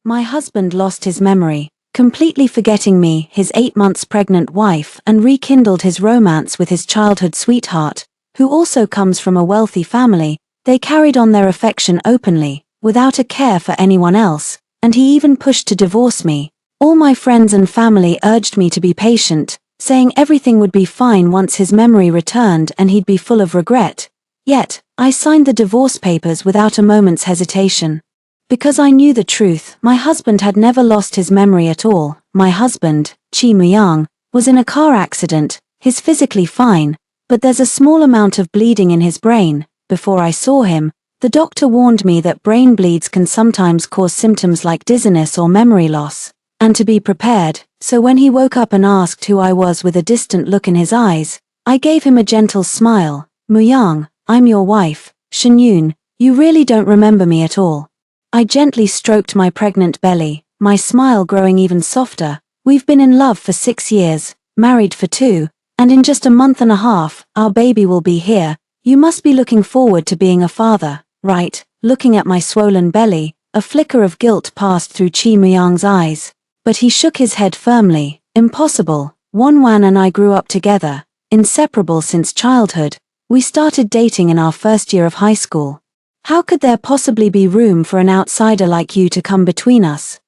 My husband lost his memory, completely forgetting me, his 8 months pregnant wife, and rekindled his romance with his childhood sweetheart, who also comes from a wealthy family. They carried on their affection openly, without a care for anyone else, and he even pushed to divorce me. All my friends and family urged me to be patient, saying everything would be fine once his memory returned and he'd be full of regret. Yet, I signed the divorce papers without a moment's hesitation. Because I knew the truth, my husband had never lost his memory at all. My husband, Chi Muyang, was in a car accident. He's physically fine, but there's a small amount of bleeding in his brain. Before I saw him, the doctor warned me that brain bleeds can sometimes cause symptoms like dizziness or memory loss, and to be prepared. So when he woke up and asked who I was with a distant look in his eyes, I gave him a gentle smile. Muyang, I'm your wife, Shenyun. You really don't remember me at all. I gently stroked my pregnant belly, my smile growing even softer. We've been in love for 6 years, married for 2, and in just a month and a half, our baby will be here. You must be looking forward to being a father, right? Looking at my swollen belly, a flicker of guilt passed through Chi Muyang's eyes. But he shook his head firmly. Impossible. Wanwan and I grew up together, inseparable since childhood. We started dating in our first year of high school. How could there possibly be room for an outsider like you to come between us?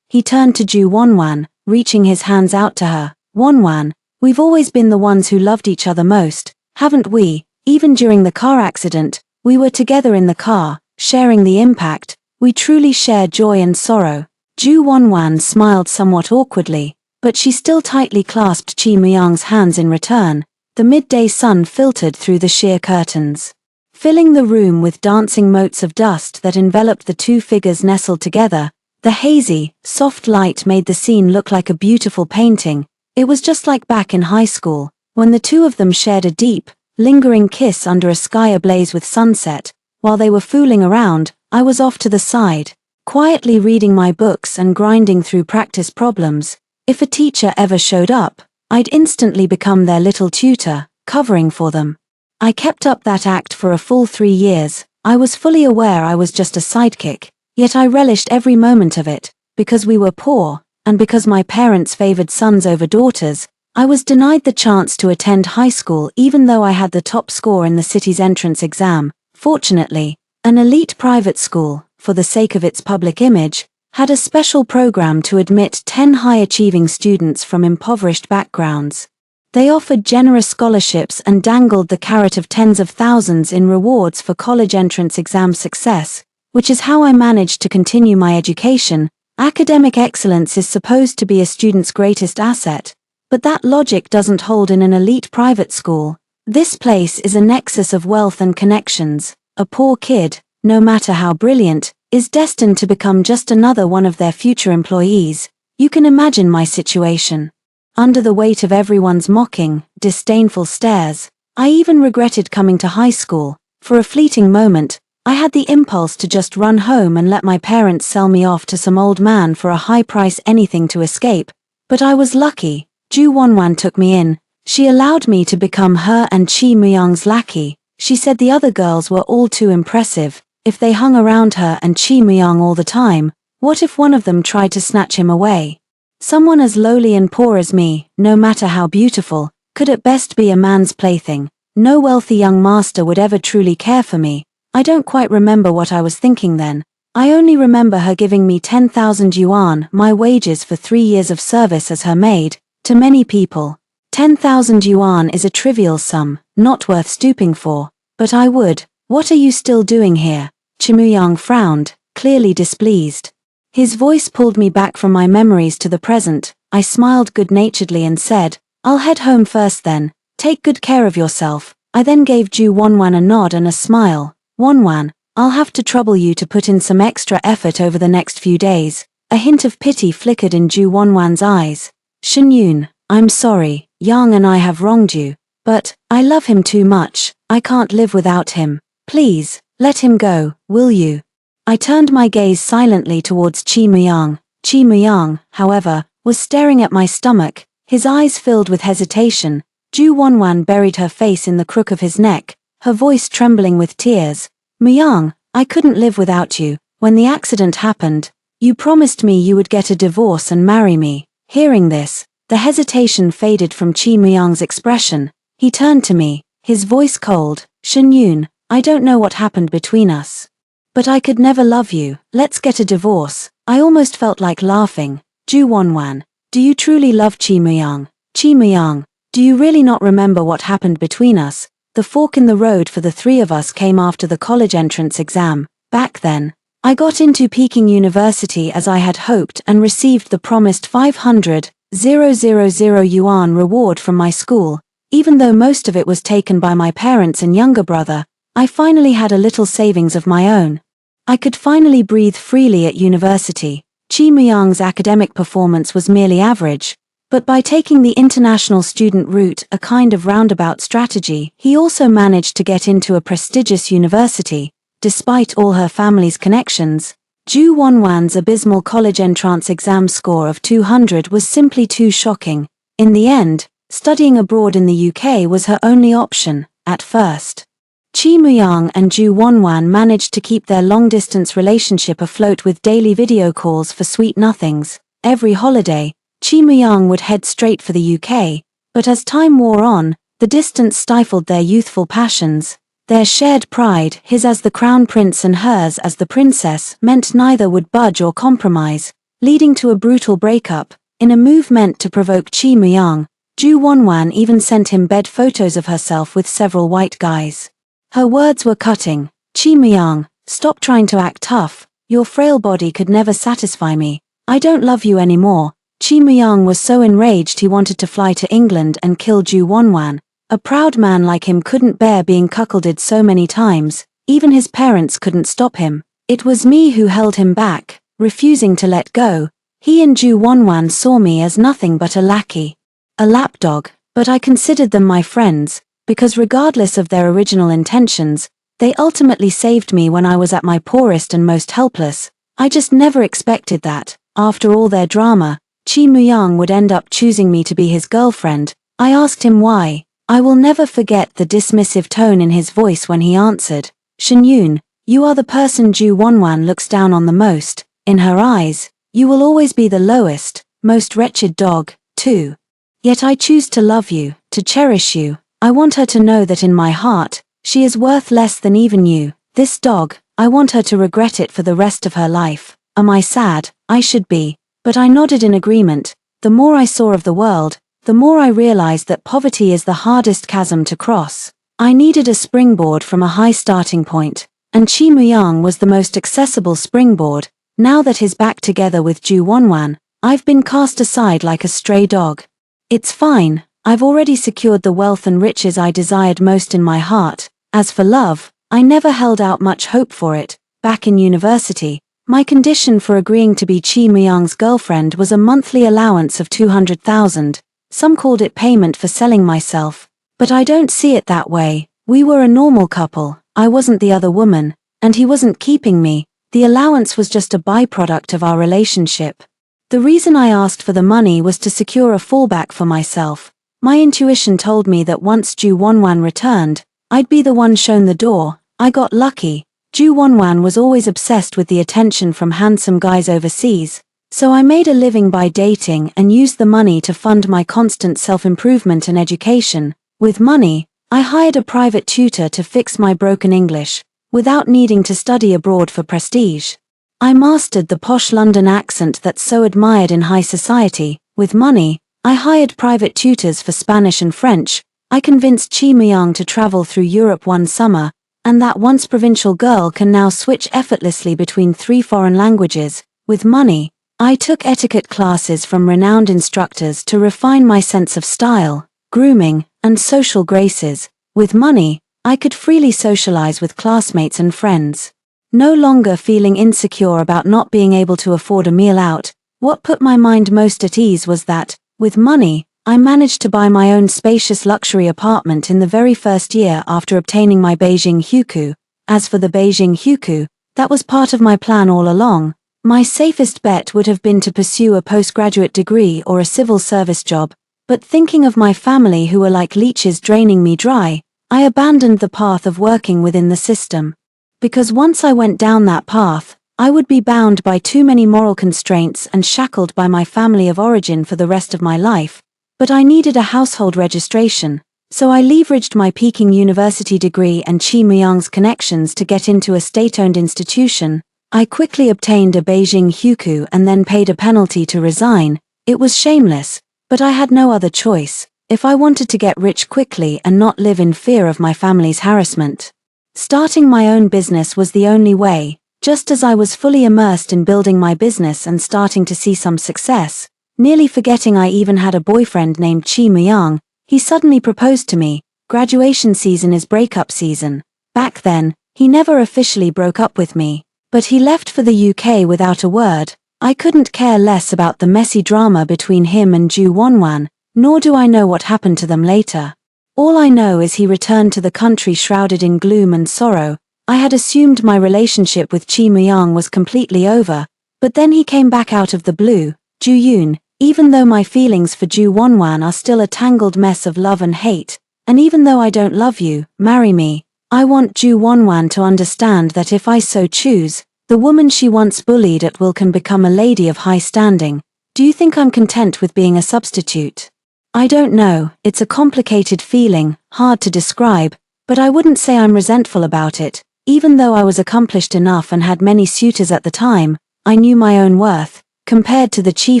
He turned to Ju Wanwan, reaching his hands out to her. Wanwan, we've always been the ones who loved each other most, haven't we? Even during the car accident, we were together in the car, sharing the impact. We truly share joy and sorrow. Ju Wanwan smiled somewhat awkwardly, but she still tightly clasped Chi Muyang's hands in return. The midday sun filtered through the sheer curtains, filling the room with dancing motes of dust that enveloped the two figures nestled together. The hazy, soft light made the scene look like a beautiful painting. It was just like back in high school, when the two of them shared a deep, lingering kiss under a sky ablaze with sunset. While they were fooling around, I was off to the side, quietly reading my books and grinding through practice problems. If a teacher ever showed up, I'd instantly become their little tutor, covering for them. I kept up that act for a full 3 years. I was fully aware I was just a sidekick, yet I relished every moment of it. Because we were poor, and because my parents favored sons over daughters, I was denied the chance to attend high school even though I had the top score in the city's entrance exam. Fortunately, an elite private school, for the sake of its public image, had a special program to admit 10 high-achieving students from impoverished backgrounds. They offered generous scholarships and dangled the carrot of tens of thousands in rewards for college entrance exam success, which is how I managed to continue my education. Academic excellence is supposed to be a student's greatest asset, but that logic doesn't hold in an elite private school. This place is a nexus of wealth and connections. A poor kid, no matter how brilliant, is destined to become just another one of their future employees. You can imagine my situation. Under the weight of everyone's mocking, disdainful stares, I even regretted coming to high school. For a fleeting moment, I had the impulse to just run home and let my parents sell me off to some old man for a high price, anything to escape. But I was lucky. Ju Wanwan took me in. She allowed me to become her and Chi Muyang's lackey. She said the other girls were all too impressive. If they hung around her and Chi Muyang all the time, what if one of them tried to snatch him away? Someone as lowly and poor as me, no matter how beautiful, could at best be a man's plaything. No wealthy young master would ever truly care for me. I don't quite remember what I was thinking then. I only remember her giving me 10,000 yuan, my wages for 3 years of service as her maid. To many people, 10,000 yuan is a trivial sum, not worth stooping for, but I would. What are you still doing here? Chi Muyang frowned, clearly displeased. His voice pulled me back from my memories to the present. I smiled good-naturedly and said, I'll head home first then. Take good care of yourself. I then gave Ju Wanwan a nod and a smile. Wanwan, I'll have to trouble you to put in some extra effort over the next few days. A hint of pity flickered in Ju Wanwan's eyes. Shenyun, I'm sorry, Yang and I have wronged you, but I love him too much. I can't live without him. Please, let him go, will you? I turned my gaze silently towards Chi Muyang. Chi Muyang, however, was staring at my stomach, his eyes filled with hesitation. Ju Wanwan buried her face in the crook of his neck, her voice trembling with tears. Muyang, I couldn't live without you. When the accident happened, You promised me you would get a divorce and marry me. Hearing this, the hesitation faded from Chi Myung's expression. He turned to me, his voice cold. Shin-yoon, I don't know what happened between us. But I could never love you. Let's get a divorce. I almost felt like laughing. Ju Wonwan, do you truly love Chi Myung? Chi Myung, do you really not remember what happened between us? The fork in the road for the three of us came after the college entrance exam. Back then, I got into Peking University as I had hoped and received the promised 500,000 yuan reward from my school. Even though most of it was taken by my parents and younger brother, I finally had a little savings of my own. I could finally breathe freely at university. Chi Myung's academic performance was merely average, but by taking the international student route, a kind of roundabout strategy, he also managed to get into a prestigious university. Despite all her family's connections, Ju Wonwan's abysmal college entrance exam score of 200 was simply too shocking. In the end, studying abroad in the UK was her only option, at first. Chi Myung and Ju Wonwan managed to keep their long-distance relationship afloat with daily video calls for sweet nothings. Every holiday, Chi Myung would head straight for the UK, but as time wore on, the distance stifled their youthful passions. Their shared pride, his as the crown prince and hers as the princess, meant neither would budge or compromise, leading to a brutal breakup. In a move meant to provoke Chi Myung, Ju Wonwan even sent him bed photos of herself with several white guys. Her words were cutting. Chi Myung, stop trying to act tough. Your frail body could never satisfy me. I don't love you anymore. Chi Myung was so enraged he wanted to fly to England and kill Ju Wonwan. A proud man like him couldn't bear being cuckolded so many times. Even his parents couldn't stop him. It was me who held him back, refusing to let go. He and Ju Wonwan saw me as nothing but a lackey, a lapdog, but I considered them my friends, because regardless of their original intentions, they ultimately saved me when I was at my poorest and most helpless. I just never expected that, after all their drama, Chi Myung would end up choosing me to be his girlfriend. I asked him why. I will never forget the dismissive tone in his voice when he answered, Shin-yoon, you are the person Ju Wonwan looks down on the most. In her eyes, you will always be the lowest, most wretched dog, too. Yet I choose to love you, to cherish you. I want her to know that in my heart, she is worth less than even you. This dog, I want her to regret it for the rest of her life. Am I sad? I should be. But I nodded in agreement. The more I saw of the world, the more I realized that poverty is the hardest chasm to cross. I needed a springboard from a high starting point, and Chi Myung was the most accessible springboard. Now that he's back together with Ju Wonwan, I've been cast aside like a stray dog. It's fine, I've already secured the wealth and riches I desired most in my heart. As for love, I never held out much hope for it. Back in university, my condition for agreeing to be Chi Myung's girlfriend was a monthly allowance of 200,000. Some called it payment for selling myself, but I don't see it that way. We were a normal couple, I wasn't the other woman, and he wasn't keeping me. The allowance was just a byproduct of our relationship. The reason I asked for the money was to secure a fallback for myself. My intuition told me that once Ju Wonwan returned, I'd be the one shown the door. I got lucky. Ju Wonwan was always obsessed with the attention from handsome guys overseas. So I made a living by dating and used the money to fund my constant self-improvement and education. With money, I hired a private tutor to fix my broken English, without needing to study abroad for prestige. I mastered the posh London accent that's so admired in high society. With money, I hired private tutors for Spanish and French. I convinced Chi Myung to travel through Europe one summer, and that once provincial girl can now switch effortlessly between 3 foreign languages. With money, I took etiquette classes from renowned instructors to refine my sense of style, grooming, and social graces. With money, I could freely socialize with classmates and friends. No longer feeling insecure about not being able to afford a meal out, what put my mind most at ease was that, with money, I managed to buy my own spacious luxury apartment in the very first year after obtaining my Beijing Hukou. As for the Beijing Hukou, that was part of my plan all along. My safest bet would have been to pursue a postgraduate degree or a civil service job, but thinking of my family who were like leeches draining me dry, I abandoned the path of working within the system. Because once I went down that path, I would be bound by too many moral constraints and shackled by my family of origin for the rest of my life, but I needed a household registration, so I leveraged my Peking University degree and Chi Muyang's connections to get into a state-owned institution. I quickly obtained a Beijing hukou and then paid a penalty to resign. It was shameless, but I had no other choice, if I wanted to get rich quickly and not live in fear of my family's harassment. Starting my own business was the only way. Just as I was fully immersed in building my business and starting to see some success, nearly forgetting I even had a boyfriend named Chi Muyang, he suddenly proposed to me. Graduation season is breakup season. Back then, he never officially broke up with me, but he left for the UK without a word. I couldn't care less about the messy drama between him and Ju Wanwan, nor do I know what happened to them later. All I know is he returned to the country shrouded in gloom and sorrow. I had assumed my relationship with Chi Muyang was completely over, but then he came back out of the blue. Ju Yun, even though my feelings for Ju Wanwan are still a tangled mess of love and hate, and even though I don't love you, marry me, I want Ju Wanwan to understand that if I so choose, the woman she once bullied at will can become a lady of high standing. Do you think I'm content with being a substitute? I don't know, it's a complicated feeling, hard to describe, but I wouldn't say I'm resentful about it. Even though I was accomplished enough and had many suitors at the time, I knew my own worth. Compared to the Chi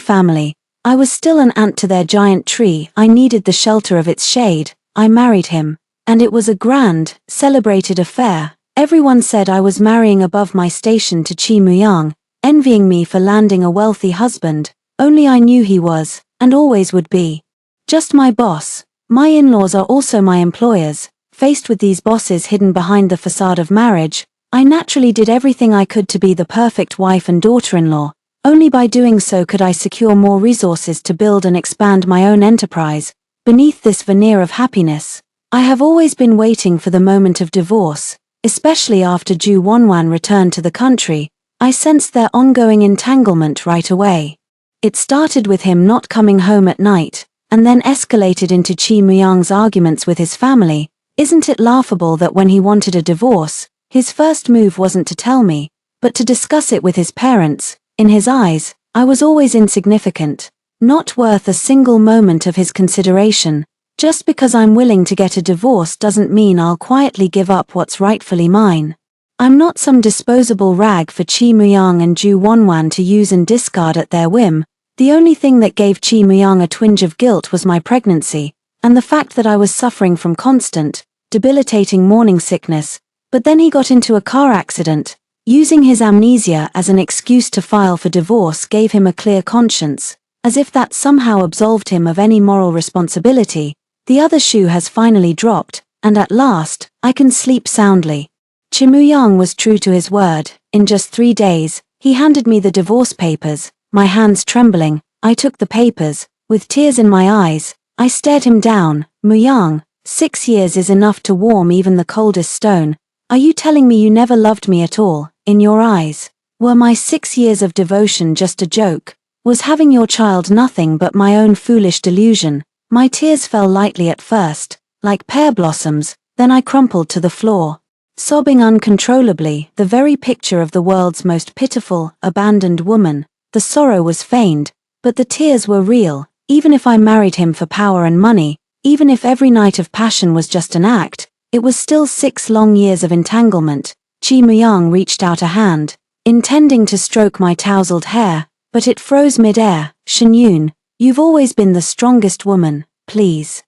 family, I was still an ant to their giant tree. I needed the shelter of its shade. I married him, and it was a grand, celebrated affair. Everyone said I was marrying above my station to Chi Muyang, envying me for landing a wealthy husband. Only I knew he was, and always would be, just my boss. My in-laws are also my employers. Faced with these bosses hidden behind the facade of marriage, I naturally did everything I could to be the perfect wife and daughter-in-law. Only by doing so could I secure more resources to build and expand my own enterprise. Beneath this veneer of happiness, I have always been waiting for the moment of divorce, especially after Ju Wanwan returned to the country. I sensed their ongoing entanglement right away. It started with him not coming home at night, and then escalated into Chi Muyang's arguments with his family. Isn't it laughable that when he wanted a divorce, his first move wasn't to tell me, but to discuss it with his parents? In his eyes, I was always insignificant, not worth a single moment of his consideration. Just because I'm willing to get a divorce doesn't mean I'll quietly give up what's rightfully mine. I'm not some disposable rag for Chi Muyang and Ju Wanwan to use and discard at their whim. The only thing that gave Chi Muyang a twinge of guilt was my pregnancy, and the fact that I was suffering from constant, debilitating morning sickness. But then he got into a car accident. Using his amnesia as an excuse to file for divorce gave him a clear conscience, as if that somehow absolved him of any moral responsibility. The other shoe has finally dropped, and at last, I can sleep soundly. Chi Muyang was true to his word. In just 3 days, he handed me the divorce papers. My hands trembling, I took the papers. With tears in my eyes, I stared him down. Muyang, 6 years is enough to warm even the coldest stone. Are you telling me you never loved me at all? In your eyes, were my 6 years of devotion just a joke? Was having your child nothing but my own foolish delusion? My tears fell lightly at first, like pear blossoms, then I crumpled to the floor, sobbing uncontrollably, the very picture of the world's most pitiful, abandoned woman. The sorrow was feigned, but the tears were real. Even if I married him for power and money, even if every night of passion was just an act, it was still 6 long years of entanglement. Chi Muyang reached out a hand, intending to stroke my tousled hair, but it froze mid-air. Shenyun, you've always been the strongest woman, please.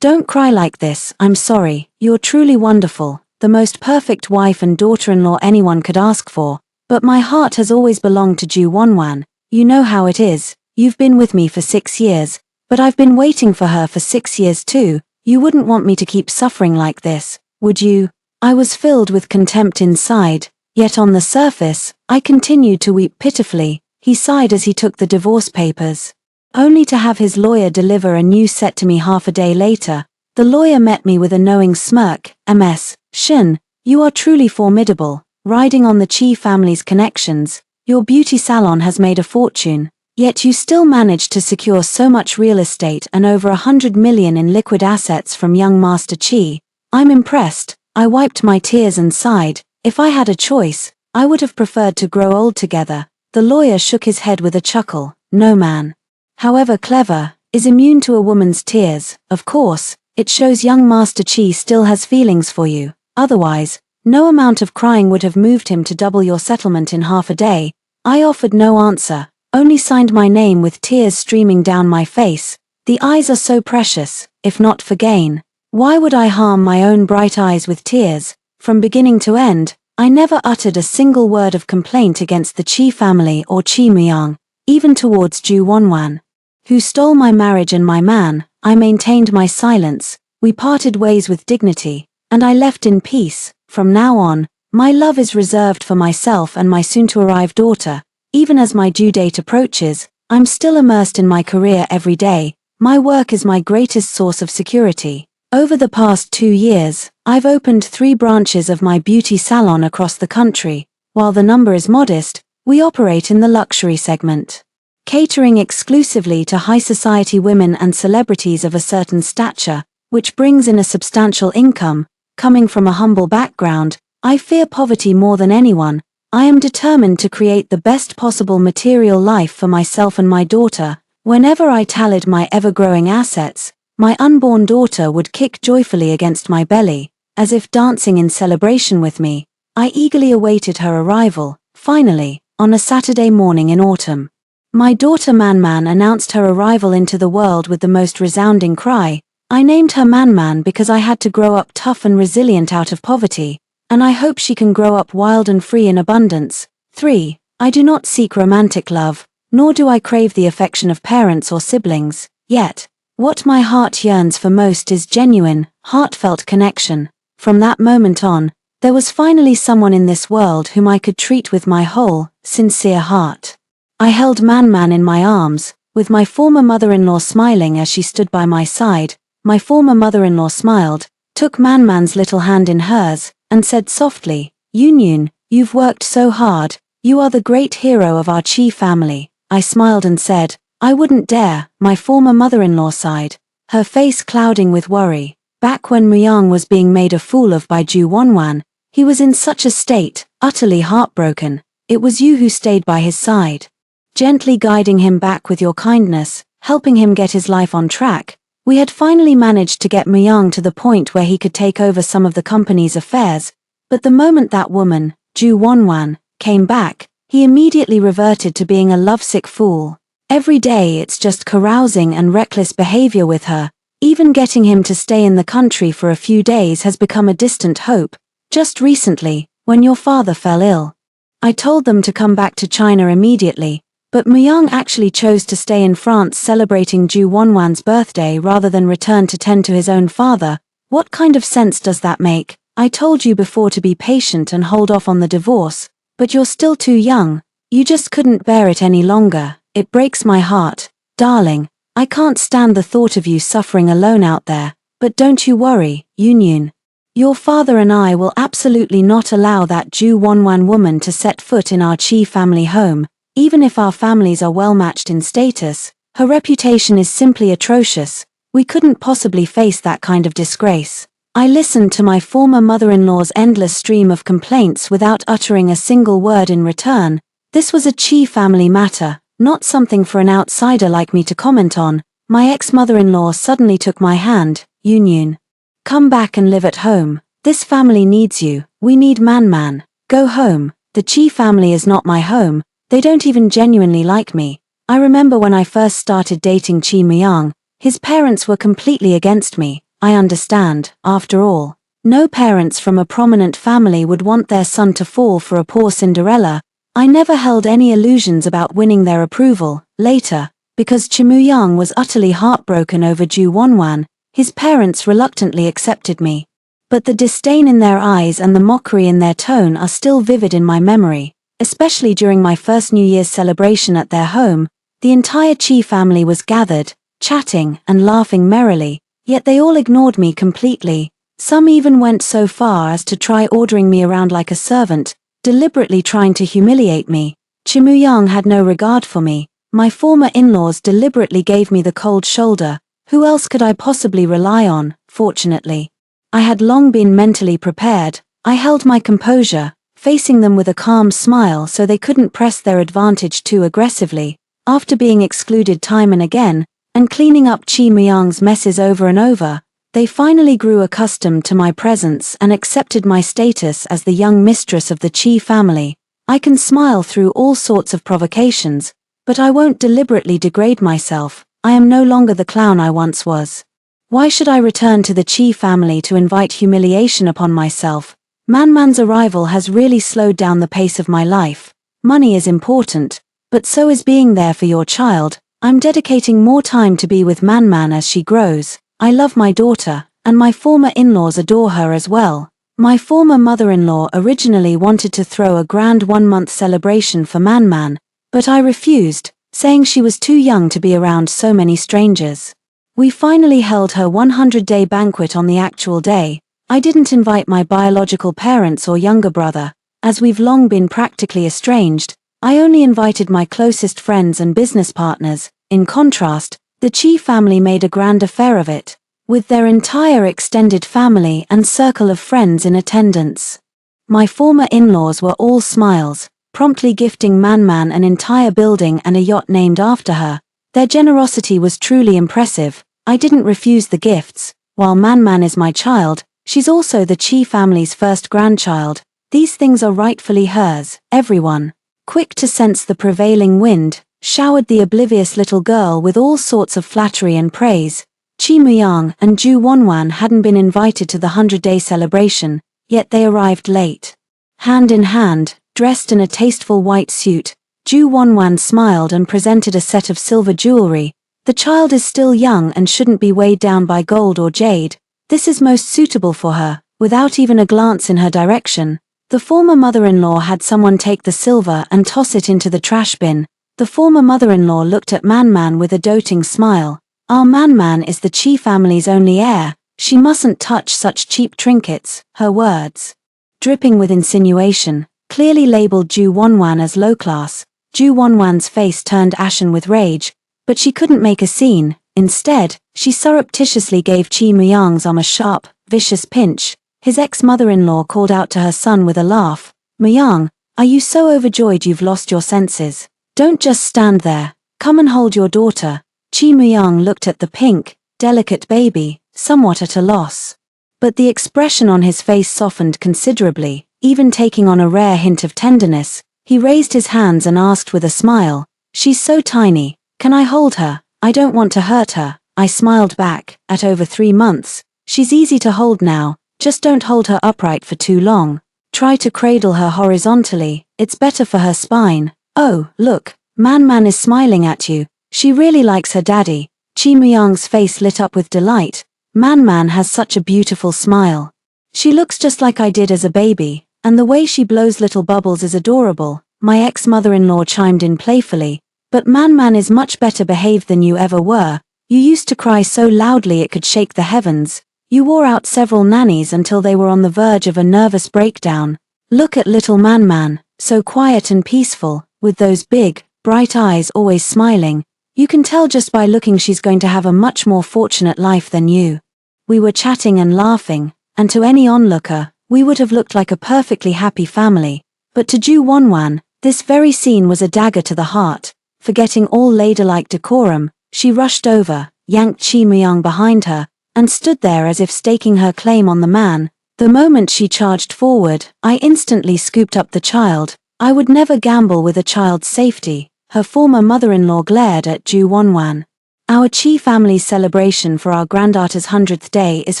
Don't cry like this. I'm sorry. You're truly wonderful, the most perfect wife and daughter-in-law anyone could ask for, but my heart has always belonged to Ju Wanwan. You know how it is. You've been with me for 6 years, but I've been waiting for her for 6 years too. You wouldn't want me to keep suffering like this, would you? I was filled with contempt inside, yet on the surface, I continued to weep pitifully. He sighed as he took the divorce papers, only to have his lawyer deliver a new set to me half a day later. The lawyer met me with a knowing smirk. Ms. Shin, you are truly formidable, riding on the Chi family's connections. Your beauty salon has made a fortune. Yet you still managed to secure so much real estate and over 100 million in liquid assets from young Master Chi. I'm impressed. I wiped my tears and sighed. If I had a choice, I would have preferred to grow old together. The lawyer shook his head with a chuckle. No man, however clever, is immune to a woman's tears. Of course, it shows young Master Chi still has feelings for you. Otherwise, no amount of crying would have moved him to double your settlement in half a day. I offered no answer, only signed my name with tears streaming down my face. The eyes are so precious, if not for gain. Why would I harm my own bright eyes with tears? From beginning to end, I never uttered a single word of complaint against the Chi family or Chi Muyang, even towards Ju Wanwan, who stole my marriage and my man. I maintained my silence. We parted ways with dignity, and I left in peace. From now on, my love is reserved for myself and my soon-to-arrive daughter. Even as my due date approaches, I'm still immersed in my career every day. My work is my greatest source of security. Over the past 2 years, I've opened 3 branches of my beauty salon across the country. While the number is modest, we operate in the luxury segment, catering exclusively to high society women and celebrities of a certain stature, which brings in a substantial income. Coming from a humble background, I fear poverty more than anyone. I am determined to create the best possible material life for myself and my daughter. Whenever I tallied my ever-growing assets, my unborn daughter would kick joyfully against my belly, as if dancing in celebration with me. I eagerly awaited her arrival. Finally, on a Saturday morning in autumn, my daughter Man announced her arrival into the world with the most resounding cry. I named her Man because I had to grow up tough and resilient out of poverty, and I hope she can grow up wild and free in abundance. 3. I do not seek romantic love, nor do I crave the affection of parents or siblings. Yet, what my heart yearns for most is genuine, heartfelt connection. From that moment on, there was finally someone in this world whom I could treat with my whole, sincere heart. I held Man in my arms, with my former mother-in-law smiling as she stood by my side. My former mother-in-law smiled, took Man's little hand in hers, and said softly, "Yunyun, you've worked so hard, you are the great hero of our Chi family." I smiled and said, "I wouldn't dare." My former mother-in-law sighed, her face clouding with worry. Back when Muyang was being made a fool of by Ju Wanwan, he was in such a state, utterly heartbroken. It was you who stayed by his side, gently guiding him back with your kindness, helping him get his life on track. We had finally managed to get Muyang to the point where he could take over some of the company's affairs, but the moment that woman, Ju Wanwan, came back, he immediately reverted to being a lovesick fool. Every day it's just carousing and reckless behavior with her. Even getting him to stay in the country for a few days has become a distant hope. Just recently, when your father fell ill, I told them to come back to China immediately, but Muyang actually chose to stay in France celebrating Ju Wanwan's birthday rather than return to tend to his own father. What kind of sense does that make? I told you before to be patient and hold off on the divorce, but you're still too young. You just couldn't bear it any longer. It breaks my heart. Darling, I can't stand the thought of you suffering alone out there, but don't you worry, Yunyun. Your father and I will absolutely not allow that Ju Wanwan woman to set foot in our Chi family home. Even if our families are well matched in status, her reputation is simply atrocious. We couldn't possibly face that kind of disgrace. I listened to my former mother-in-law's endless stream of complaints without uttering a single word in return. This was a Chi family matter, not something for an outsider like me to comment on. My ex-mother-in-law suddenly took my hand. Yunyun, come back and live at home. This family needs you. We need Man. Go home. The Chi family is not my home. They don't even genuinely like me. I remember when I first started dating Chi Muyang, his parents were completely against me. I understand, after all. No parents from a prominent family would want their son to fall for a poor Cinderella. I never held any illusions about winning their approval. Later, because Chi Muyang was utterly heartbroken over Ju Wanwan, his parents reluctantly accepted me. But the disdain in their eyes and the mockery in their tone are still vivid in my memory. Especially during my first New Year's celebration at their home, the entire Chi family was gathered, chatting and laughing merrily, yet they all ignored me completely. Some even went so far as to try ordering me around like a servant, deliberately trying to humiliate me. Chi Muyang had no regard for me. My former in-laws deliberately gave me the cold shoulder. Who else could I possibly rely on? Fortunately, I had long been mentally prepared. I held my composure, facing them with a calm smile so they couldn't press their advantage too aggressively. After being excluded time and again, and cleaning up Chi Myung's messes over and over, they finally grew accustomed to my presence and accepted my status as the young mistress of the Chi family. I can smile through all sorts of provocations, but I won't deliberately degrade myself. I am no longer the clown I once was. Why should I return to the Chi family to invite humiliation upon myself? Man's arrival has really slowed down the pace of my life. Money is important, but so is being there for your child. I'm dedicating more time to be with Man as she grows. I love my daughter, and my former in-laws adore her as well. My former mother-in-law originally wanted to throw a grand 1-month celebration for Man, but I refused, saying she was too young to be around so many strangers. We finally held her 100-day banquet on the actual day. I didn't invite my biological parents or younger brother, as we've long been practically estranged. I only invited my closest friends and business partners. In contrast, the Chi family made a grand affair of it, with their entire extended family and circle of friends in attendance. My former in-laws were all smiles, promptly gifting Man an entire building and a yacht named after her. Their generosity was truly impressive. I didn't refuse the gifts. While Man is my child, she's also the Chi family's first grandchild. These things are rightfully hers. Everyone, quick to sense the prevailing wind, showered the oblivious little girl with all sorts of flattery and praise. Chi Myung and Ju Wonwan hadn't been invited to the 100-day celebration, yet they arrived late. Hand in hand, dressed in a tasteful white suit, Ju Wonwan smiled and presented a set of silver jewelry. The child is still young and shouldn't be weighed down by gold or jade. This is most suitable for her. Without even a glance in her direction, the former mother-in-law had someone take the silver and toss it into the trash bin. The former mother-in-law looked at Man with a doting smile. Our Man is the Chi family's only heir. She mustn't touch such cheap trinkets, her words, dripping with insinuation, clearly labeled Ju Wonwan as low class. Ju Wonwan's face turned ashen with rage, but she couldn't make a scene. Instead, she surreptitiously gave Chi Myung's arm a sharp, vicious pinch. His ex-mother-in-law called out to her son with a laugh, "Myung, are you so overjoyed you've lost your senses? Don't just stand there. Come and hold your daughter." Chi Myung looked at the pink, delicate baby, somewhat at a loss. But the expression on his face softened considerably, even taking on a rare hint of tenderness. He raised his hands and asked with a smile, "She's so tiny, can I hold her? I don't want to hurt her." I smiled back. At over 3 months, she's easy to hold now, just don't hold her upright for too long. Try to cradle her horizontally, it's better for her spine. Oh, look, Man is smiling at you. She really likes her daddy. Chi Myung's face lit up with delight. Man has such a beautiful smile. She looks just like I did as a baby, and the way she blows little bubbles is adorable. My ex-mother-in-law chimed in playfully. But Man is much better behaved than you ever were. You used to cry so loudly it could shake the heavens. You wore out several nannies until they were on the verge of a nervous breakdown. Look at little Man, so quiet and peaceful, with those big, bright eyes always smiling. You can tell just by looking she's going to have a much more fortunate life than you. We were chatting and laughing, and to any onlooker, we would have looked like a perfectly happy family. But to Ju Wonwan, this very scene was a dagger to the heart. Forgetting all ladylike decorum, she rushed over, yanked Chi Myung behind her, and stood there as if staking her claim on the man. The moment she charged forward, I instantly scooped up the child. I would never gamble with a child's safety. Her former mother-in-law glared at Ju Wonwan. Our Chi family's celebration for our granddaughter's 100th day is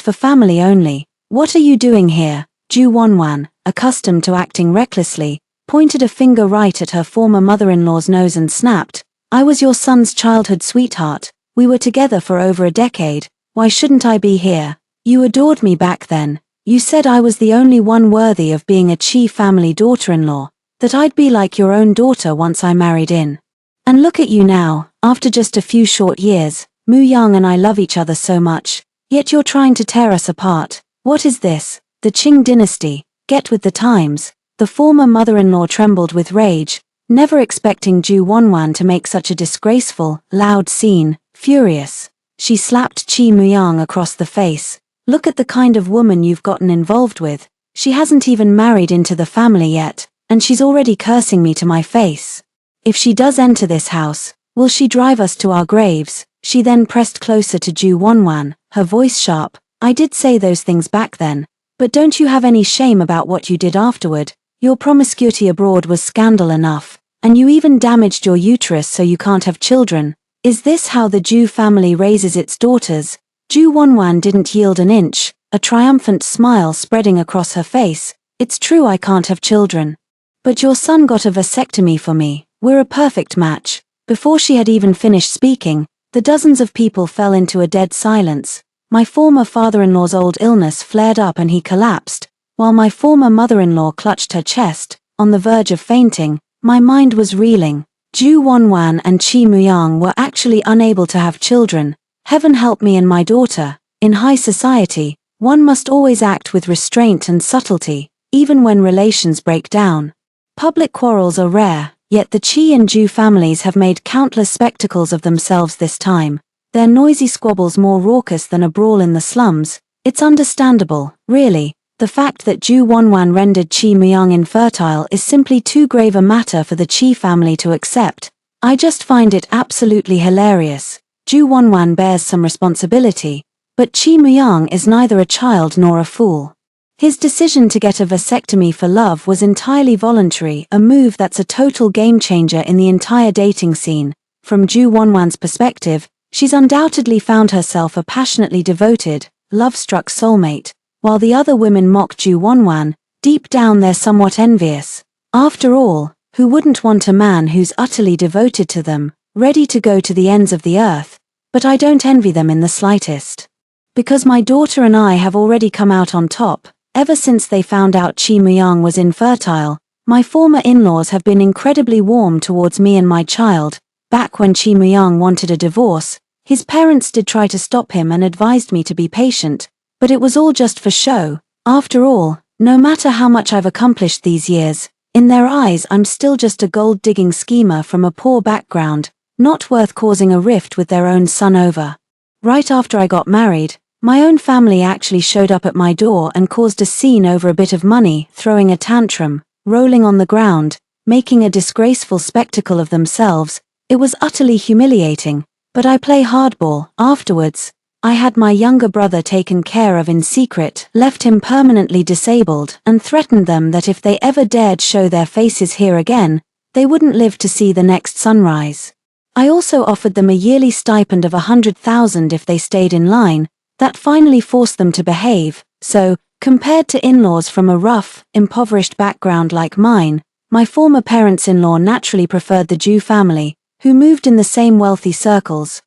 for family only. What are you doing here? Ju Wonwan, accustomed to acting recklessly, pointed a finger right at her former mother-in-law's nose and snapped, "I was your son's childhood sweetheart. We were together for over a decade. Why shouldn't I be here? You adored me back then. You said I was the only one worthy of being a Chi family daughter-in-law, that I'd be like your own daughter once I married in. And look at you now, after just a few short years. Myung and I love each other so much, yet you're trying to tear us apart. What is this? The Qing dynasty? Get with the times." The former mother-in-law trembled with rage, never expecting Ju Wonwan to make such a disgraceful, loud scene. Furious, she slapped Chi Myung across the face. "Look at the kind of woman you've gotten involved with. She hasn't even married into the family yet, and she's already cursing me to my face. If she does enter this house, will she drive us to our graves? She then pressed closer to Ju Wonwan, her voice sharp. I did say those things back then. But don't you have any shame about what you did afterward? Your promiscuity abroad was scandal enough, and you even damaged your uterus so you can't have children. Is this how the Ju family raises its daughters? Ju Wonwan didn't yield an inch, a triumphant smile spreading across her face. It's true I can't have children. But your son got a vasectomy for me. We're a perfect match. Before she had even finished speaking, the dozens of people fell into a dead silence. My former father-in-law's old illness flared up and he collapsed, while my former mother-in-law clutched her chest, on the verge of fainting. My mind was reeling. Ju Wonwan and Chi Muyang were actually unable to have children. Heaven help me and my daughter. In high society, one must always act with restraint and subtlety, even when relations break down. Public quarrels are rare, yet the Chi and Ju families have made countless spectacles of themselves this time. Their noisy squabbles more raucous than a brawl in the slums. It's understandable, really. The fact that Ju Wonwan rendered Chi Muyang infertile is simply too grave a matter for the Chi family to accept. I just find it absolutely hilarious. Ju Wonwan bears some responsibility, but Chi Muyang is neither a child nor a fool. His decision to get a vasectomy for love was entirely voluntary, a move that's a total game changer in the entire dating scene. From Ju Wonwan's perspective, she's undoubtedly found herself a passionately devoted, love-struck soulmate, while the other women mock Ju Wonwan. Deep down they're somewhat envious. After all, who wouldn't want a man who's utterly devoted to them, ready to go to the ends of the earth? But I don't envy them in the slightest. Because my daughter and I have already come out on top. Ever since they found out Chi Muyang was infertile, my former in-laws have been incredibly warm towards me and my child. Back when Chi Muyang wanted a divorce, his parents did try to stop him and advised me to be patient, but it was all just for show. After all, no matter how much I've accomplished these years, in their eyes I'm still just a gold-digging schemer from a poor background, not worth causing a rift with their own son over. Right after I got married, my own family actually showed up at my door and caused a scene over a bit of money, throwing a tantrum, rolling on the ground, making a disgraceful spectacle of themselves. It was utterly humiliating, but I play hardball. Afterwards, I had my younger brother taken care of in secret, left him permanently disabled, and threatened them that if they ever dared show their faces here again, they wouldn't live to see the next sunrise. I also offered them a yearly stipend of 100,000 if they stayed in line. That finally forced them to behave. So, compared to in-laws from a rough, impoverished background like mine, my former parents-in-law naturally preferred the Ju family, who moved in the same wealthy circles.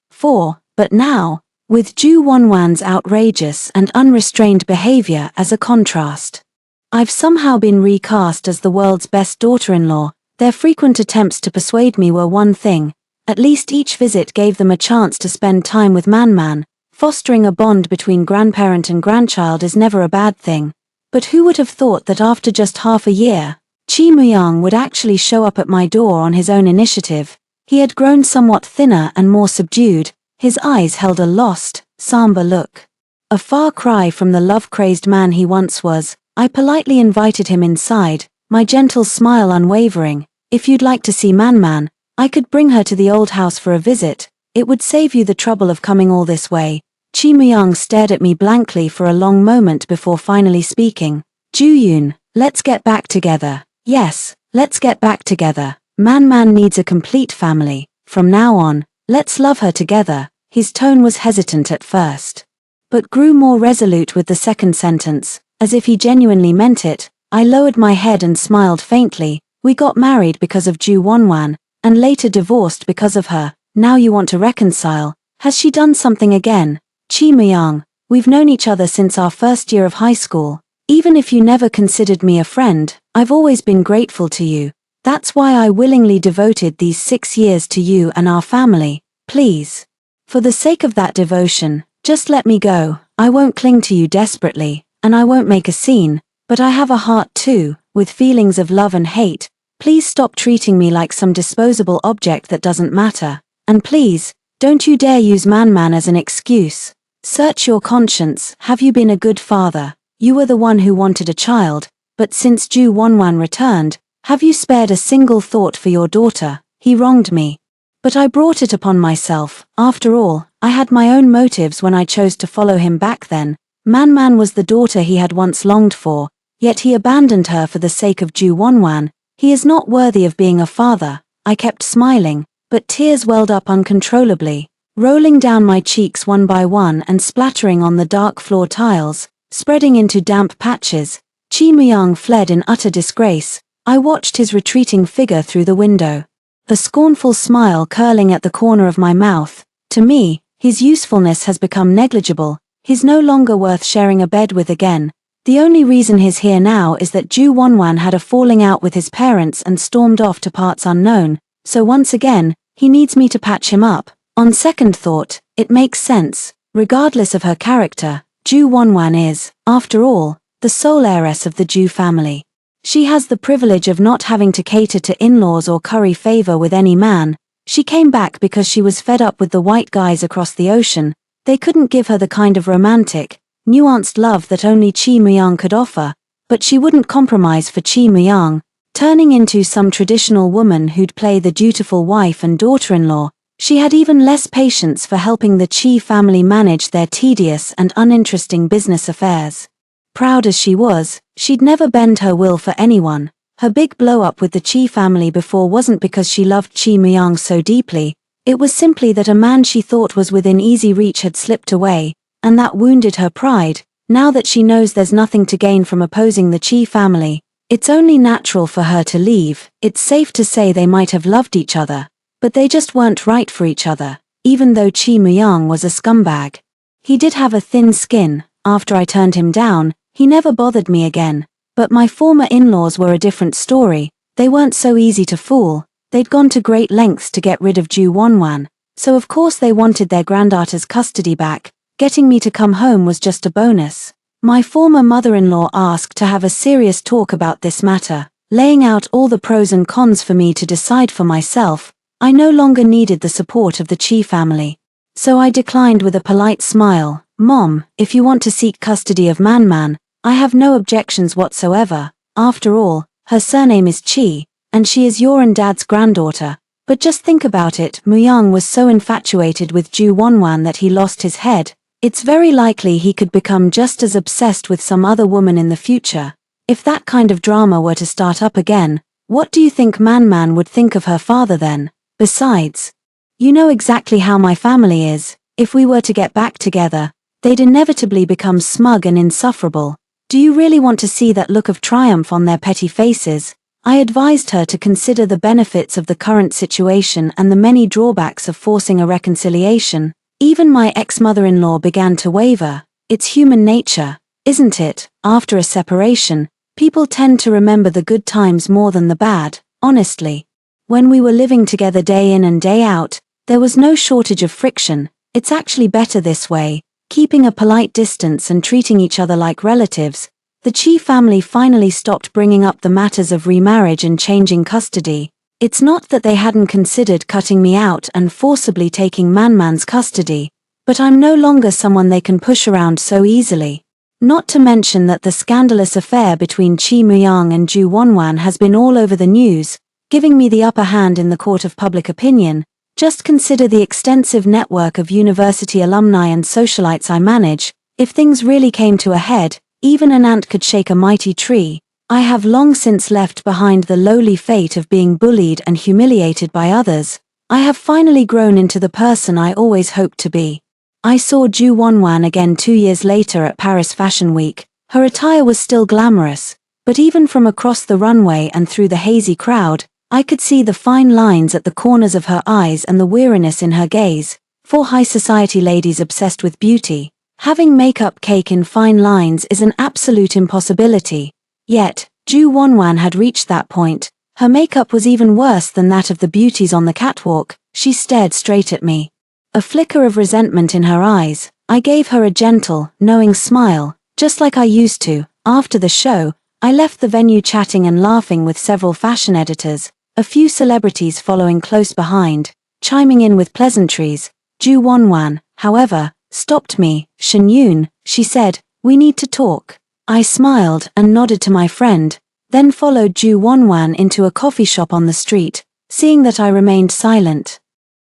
But now, with Ju Wonwan's outrageous and unrestrained behavior as a contrast, I've somehow been recast as the world's best daughter-in-law. Their frequent attempts to persuade me were one thing. At least each visit gave them a chance to spend time with Man. Fostering a bond between grandparent and grandchild is never a bad thing. But who would have thought that after just half a year, Chi Muyang would actually show up at my door on his own initiative? He had grown somewhat thinner and more subdued. His eyes held a lost, somber look. A far cry from the love-crazed man he once was. I politely invited him inside, my gentle smile unwavering. If you'd like to see Man, I could bring her to the old house for a visit. It would save you the trouble of coming all this way. Chi Muyang stared at me blankly for a long moment before finally speaking. Ju-yoon, let's get back together. Yes, let's get back together. Man needs a complete family. From now on, let's love her together. His tone was hesitant at first, but grew more resolute with the second sentence, as if he genuinely meant it. I lowered my head and smiled faintly. We got married because of Ju Wonwan, and later divorced because of her. Now you want to reconcile. Has she done something again? Chi Muyang, we've known each other since our first year of high school. Even if you never considered me a friend, I've always been grateful to you. That's why I willingly devoted these 6 years to you and our family. Please. For the sake of that devotion, just let me go. I won't cling to you desperately, and I won't make a scene, but I have a heart too, with feelings of love and hate. Please stop treating me like some disposable object that doesn't matter. And please, don't you dare use Man as an excuse. Search your conscience. Have you been a good father? You were the one who wanted a child, but since Ju Wonwan returned, have you spared a single thought for your daughter? He wronged me. But I brought it upon myself. After all, I had my own motives when I chose to follow him back then. Man was the daughter he had once longed for, yet he abandoned her for the sake of Ju Wonwan. He is not worthy of being a father. I kept smiling, but tears welled up uncontrollably, rolling down my cheeks one by one and splattering on the dark floor tiles, spreading into damp patches. Chi Muyang fled in utter disgrace. I watched his retreating figure through the window, a scornful smile curling at the corner of my mouth. To me, his usefulness has become negligible. He's no longer worth sharing a bed with again. The only reason he's here now is that Ju Wonwan had a falling out with his parents and stormed off to parts unknown, so once again, he needs me to patch him up. On second thought, it makes sense. Regardless of her character, Ju Wonwan is, after all, the sole heiress of the Ju family. She has the privilege of not having to cater to in-laws or curry favor with any man. She came back because she was fed up with the white guys across the ocean. They couldn't give her the kind of romantic, nuanced love that only Chi Muyang could offer, but she wouldn't compromise for Chi Muyang, turning into some traditional woman who'd play the dutiful wife and daughter-in-law. She had even less patience for helping the Chi family manage their tedious and uninteresting business affairs. Proud as she was, she'd never bend her will for anyone. Her big blow-up with the Chi family before wasn't because she loved Chi Muyang so deeply. It was simply that a man she thought was within easy reach had slipped away, and that wounded her pride. Now that she knows there's nothing to gain from opposing the Chi family, it's only natural for her to leave. It's safe to say they might have loved each other, but they just weren't right for each other, even though Chi Muyang was a scumbag. He did have a thin skin. After I turned him down, he never bothered me again. But my former in-laws were a different story. They weren't so easy to fool. They'd gone to great lengths to get rid of Ju Wonwan, so of course they wanted their granddaughter's custody back. Getting me to come home was just a bonus. My former mother-in-law asked to have a serious talk about this matter, laying out all the pros and cons for me to decide for myself. I no longer needed the support of the Chi family. So I declined with a polite smile. Mom, if you want to seek custody of Man, I have no objections whatsoever. After all, her surname is Chi, and she is your and Dad's granddaughter. But just think about it, Muyang was so infatuated with Ju Wonwan that he lost his head. It's very likely he could become just as obsessed with some other woman in the future. If that kind of drama were to start up again, what do you think Man would think of her father then? Besides, you know exactly how my family is. If we were to get back together, they'd inevitably become smug and insufferable. Do you really want to see that look of triumph on their petty faces? I advised her to consider the benefits of the current situation and the many drawbacks of forcing a reconciliation. Even my ex-mother-in-law began to waver. It's human nature, isn't it? After a separation, people tend to remember the good times more than the bad. Honestly, when we were living together day in and day out, there was no shortage of friction. It's actually better this way, keeping a polite distance and treating each other like relatives. The Chi family finally stopped bringing up the matters of remarriage and changing custody. It's not that they hadn't considered cutting me out and forcibly taking Man's custody, but I'm no longer someone they can push around so easily. Not to mention that the scandalous affair between Chi Muyang and Ju Wonwan has been all over the news, giving me the upper hand in the court of public opinion. Just consider the extensive network of university alumni and socialites I manage. If things really came to a head, even an ant could shake a mighty tree. I have long since left behind the lowly fate of being bullied and humiliated by others. I have finally grown into the person I always hoped to be. I saw Ju Wonwan again 2 years later at Paris Fashion Week. Her attire was still glamorous, but even from across the runway and through the hazy crowd, I could see the fine lines at the corners of her eyes and the weariness in her gaze. For high society ladies obsessed with beauty, having makeup cake in fine lines is an absolute impossibility. Yet, Ju Wonwan had reached that point. Her makeup was even worse than that of the beauties on the catwalk. She stared straight at me, a flicker of resentment in her eyes. I gave her a gentle, knowing smile, just like I used to. After the show, I left the venue chatting and laughing with several fashion editors, a few celebrities following close behind, chiming in with pleasantries. Ju Wonwan, however, stopped me. "Shen Yun," she said, "we need to talk." I smiled and nodded to my friend, then followed Ju Wonwan into a coffee shop on the street, seeing that I remained silent.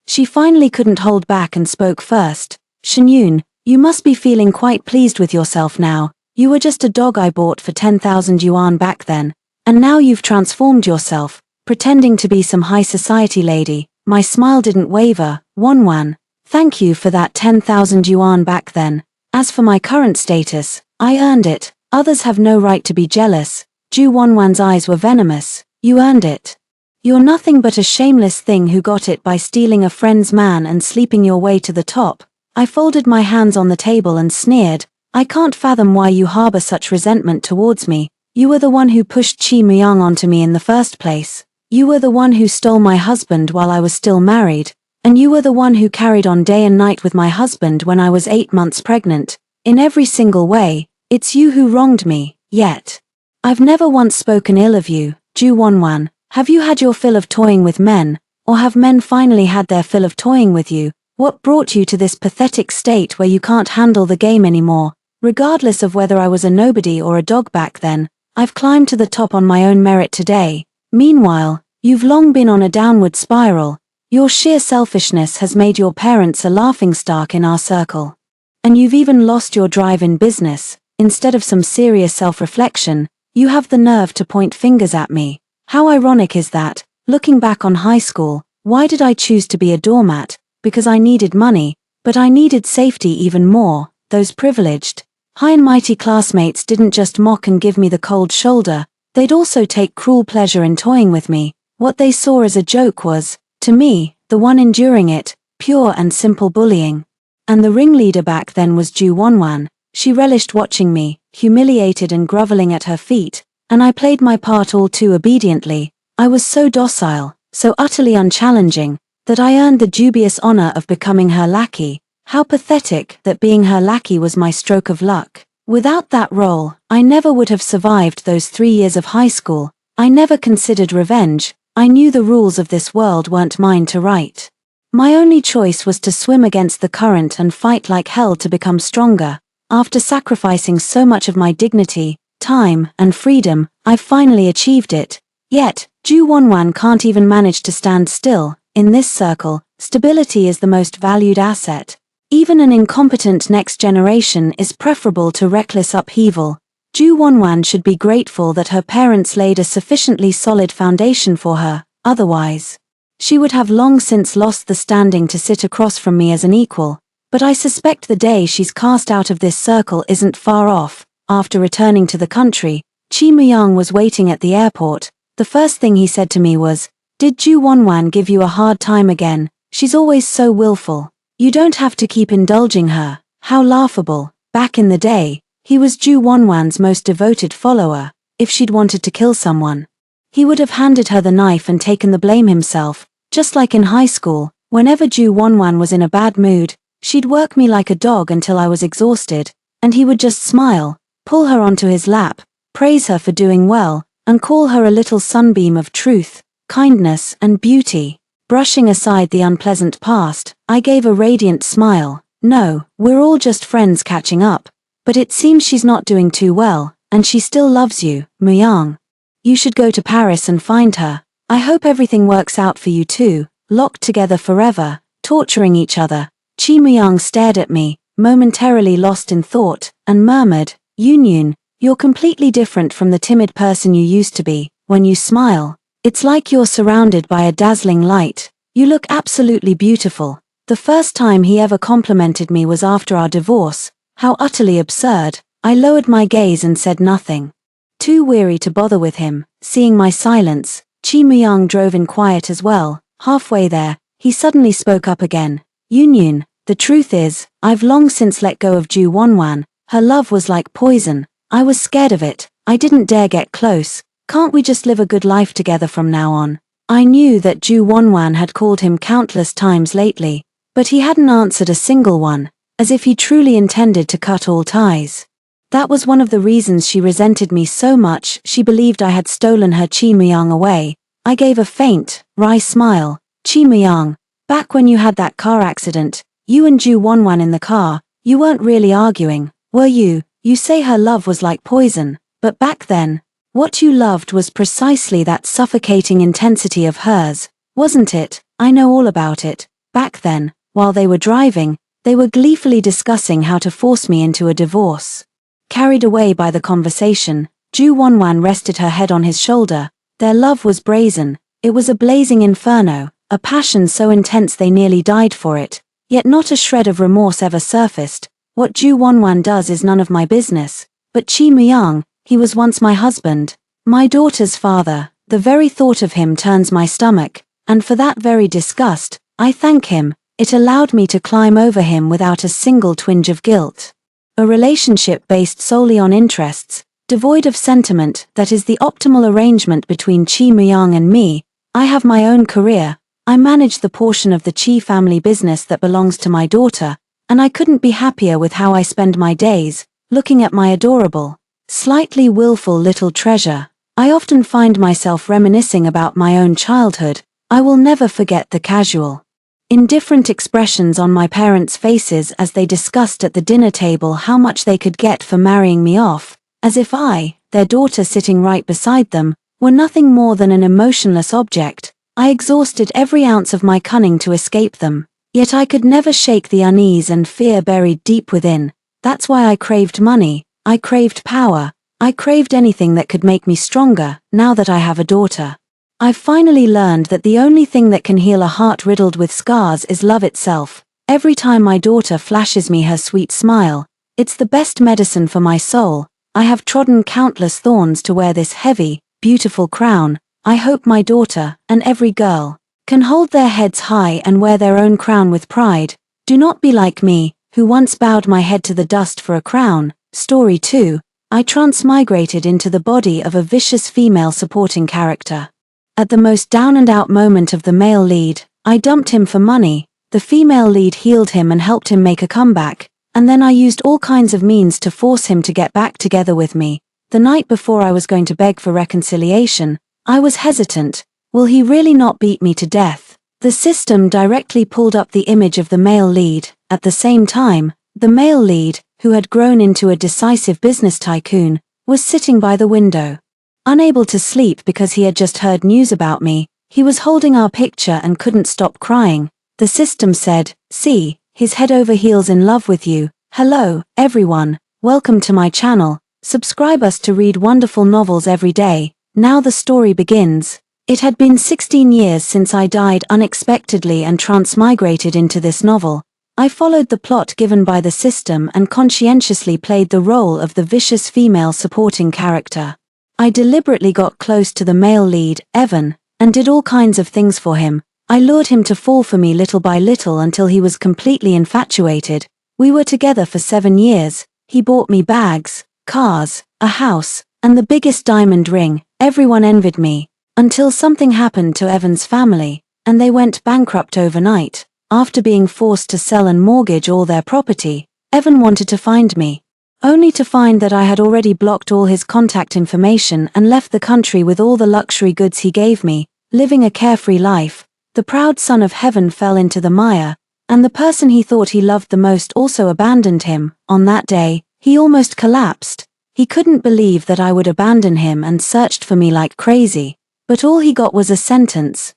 She finally couldn't hold back and spoke first. Shenyun, you must be feeling quite pleased with yourself now. You were just a dog I bought for 10,000 yuan back then, and now you've transformed yourself, pretending to be some high society lady. My smile didn't waver. Wonwan, thank you for that 10,000 yuan back then. As for my current status, I earned it. Others have no right to be jealous. Ju Wonwan's eyes were venomous. You earned it. You're nothing but a shameless thing who got it by stealing a friend's man and sleeping your way to the top. I folded my hands on the table and sneered. I can't fathom why you harbor such resentment towards me. You were the one who pushed Chi Myung onto me in the first place. You were the one who stole my husband while I was still married, and you were the one who carried on day and night with my husband when I was 8 months pregnant. In every single way, it's you who wronged me, yet I've never once spoken ill of you. Ju Wonwan, have you had your fill of toying with men, or have men finally had their fill of toying with you? What brought you to this pathetic state where you can't handle the game anymore? Regardless of whether I was a nobody or a dog back then, I've climbed to the top on my own merit today. Meanwhile, you've long been on a downward spiral. Your sheer selfishness has made your parents a laughingstock in our circle. And you've even lost your drive in business. Instead of some serious self-reflection, you have the nerve to point fingers at me. How ironic is that? Looking back on high school, why did I choose to be a doormat? Because I needed money, but I needed safety even more. Those privileged, high and mighty classmates didn't just mock and give me the cold shoulder, they'd also take cruel pleasure in toying with me. What they saw as a joke was, to me, the one enduring it, pure and simple bullying. And the ringleader back then was Ju Wonwan. She relished watching me, humiliated and groveling at her feet, and I played my part all too obediently. I was so docile, so utterly unchallenging, that I earned the dubious honor of becoming her lackey. How pathetic that being her lackey was my stroke of luck. Without that role, I never would have survived those 3 years of high school. I never considered revenge. I knew the rules of this world weren't mine to write. My only choice was to swim against the current and fight like hell to become stronger. After sacrificing so much of my dignity, time, and freedom, I finally achieved it. Yet, Ju Wonwan can't even manage to stand still. In this circle, stability is the most valued asset. Even an incompetent next generation is preferable to reckless upheaval. Ju Wonwan should be grateful that her parents laid a sufficiently solid foundation for her, otherwise, she would have long since lost the standing to sit across from me as an equal. But I suspect the day she's cast out of this circle isn't far off. After returning to the country, Chi Myung was waiting at the airport. The first thing he said to me was, "Did Ju Wonwan give you a hard time again? She's always so willful. You don't have to keep indulging her." How laughable. Back in the day, he was Ju Wonwan's most devoted follower. If she'd wanted to kill someone, he would have handed her the knife and taken the blame himself. Just like in high school, whenever Ju Wonwan was in a bad mood, she'd work me like a dog until I was exhausted, and he would just smile, pull her onto his lap, praise her for doing well, and call her a little sunbeam of truth, kindness, and beauty. Brushing aside the unpleasant past, I gave a radiant smile. "No, we're all just friends catching up. But it seems she's not doing too well, and she still loves you, Myung. You should go to Paris and find her. I hope everything works out for you two, locked together forever, torturing each other." Chi Myung stared at me, momentarily lost in thought, and murmured, "Yunyun, you're completely different from the timid person you used to be. When you smile, it's like you're surrounded by a dazzling light. You look absolutely beautiful." The first time he ever complimented me was after our divorce. How utterly absurd. I lowered my gaze and said nothing. Too weary to bother with him, seeing my silence, Chi Myung drove in quiet as well. Halfway there, he suddenly spoke up again. "Yunyun, the truth is, I've long since let go of Ju Wonwan. Her love was like poison. I was scared of it. I didn't dare get close. Can't we just live a good life together from now on?" I knew that Ju Wonwan had called him countless times lately, but he hadn't answered a single one, as if he truly intended to cut all ties. That was one of the reasons she resented me so much. She believed I had stolen her Chi Myung away. I gave a faint, wry smile. "Chi Myung, back when you had that car accident, you and Ju Wonwan in the car, you weren't really arguing, were you? You say her love was like poison, but back then, what you loved was precisely that suffocating intensity of hers, wasn't it? I know all about it. Back then, while they were driving, they were gleefully discussing how to force me into a divorce. Carried away by the conversation, Ju Wonwan rested her head on his shoulder. Their love was brazen. It was a blazing inferno, a passion so intense they nearly died for it, yet not a shred of remorse ever surfaced. What Ju Wonwan does is none of my business, but Chi Myung, he was once my husband, my daughter's father. The very thought of him turns my stomach, and for that very disgust, I thank him. It allowed me to climb over him without a single twinge of guilt. A relationship based solely on interests, devoid of sentiment, that is the optimal arrangement between Chi Myung and me. I have my own career, I manage the portion of the Chi family business that belongs to my daughter, and I couldn't be happier with how I spend my days, looking at my adorable, slightly willful little treasure. I often find myself reminiscing about my own childhood. I will never forget the casual, indifferent expressions on my parents' faces as they discussed at the dinner table how much they could get for marrying me off, as if I, their daughter sitting right beside them, were nothing more than an emotionless object. I exhausted every ounce of my cunning to escape them, yet I could never shake the unease and fear buried deep within. That's why I craved money, I craved power, I craved anything that could make me stronger. Now that I have a daughter, I've finally learned that the only thing that can heal a heart riddled with scars is love itself. Every time my daughter flashes me her sweet smile, it's the best medicine for my soul. I have trodden countless thorns to wear this heavy, beautiful crown. I hope my daughter, and every girl, can hold their heads high and wear their own crown with pride. Do not be like me, who once bowed my head to the dust for a crown. Story 2. I transmigrated into the body of a vicious female supporting character. At the most down-and-out moment of the male lead, I dumped him for money. The female lead healed him and helped him make a comeback, and then I used all kinds of means to force him to get back together with me. The night before I was going to beg for reconciliation, I was hesitant. Will he really not beat me to death? The system directly pulled up the image of the male lead. At the same time, the male lead, who had grown into a decisive business tycoon, was sitting by the window. Unable to sleep because he had just heard news about me, he was holding our picture and couldn't stop crying. The system said, "See, he's head over heels in love with you." Hello, everyone. Welcome to my channel. Subscribe us to read wonderful novels every day. Now the story begins. It had been 16 years since I died unexpectedly and transmigrated into this novel. I followed the plot given by the system and conscientiously played the role of the vicious female supporting character. I deliberately got close to the male lead, Evan, and did all kinds of things for him. I lured him to fall for me little by little until he was completely infatuated. We were together for 7 years. He bought me bags, cars, a house, and the biggest diamond ring. Everyone envied me, until something happened to Evan's family, and they went bankrupt overnight. After being forced to sell and mortgage all their property, Evan wanted to find me, only to find that I had already blocked all his contact information and left the country with all the luxury goods he gave me, living a carefree life. The proud son of heaven fell into the mire, and the person he thought he loved the most also abandoned him. On that day, he almost collapsed. He couldn't believe that I would abandon him and searched for me like crazy. But all he got was a sentence,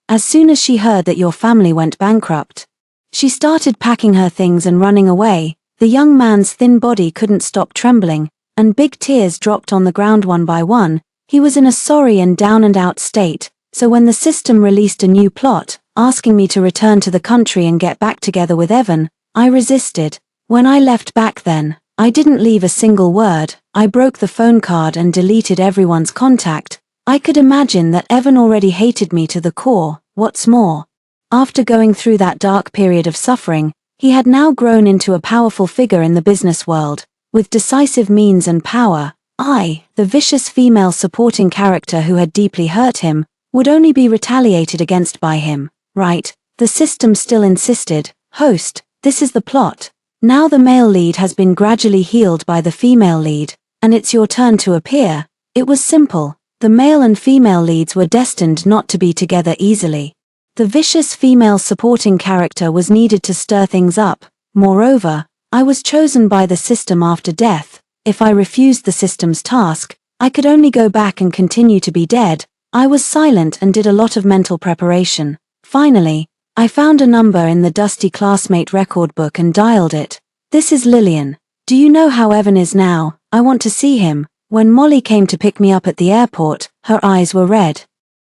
as soon as she heard that your family went bankrupt. She started packing her things and running away. The young man's thin body couldn't stop trembling, and big tears dropped on the ground one by one. He was in a sorry and down-and-out state, so when the system released a new plot, asking me to return to the country and get back together with Evan, I resisted. When I left back then, I didn't leave a single word. I broke the phone card and deleted everyone's contact. I could imagine that Evan already hated me to the core. What's more, after going through that dark period of suffering, he had now grown into a powerful figure in the business world, with decisive means and power. I, the vicious female supporting character who had deeply hurt him, would only be retaliated against by him, right? The system still insisted. Host, this is the plot. Now the male lead has been gradually healed by the female lead, and it's your turn to appear. It was simple. The male and female leads were destined not to be together easily. The vicious female supporting character was needed to stir things up. Moreover, I was chosen by the system after death. If I refused the system's task, I could only go back and continue to be dead. I was silent and did a lot of mental preparation. Finally, I found a number in the dusty classmate record book and dialed it. This is Lillian. Do you know how Evan is now? I want to see him. When Molly came to pick me up at the airport, her eyes were red.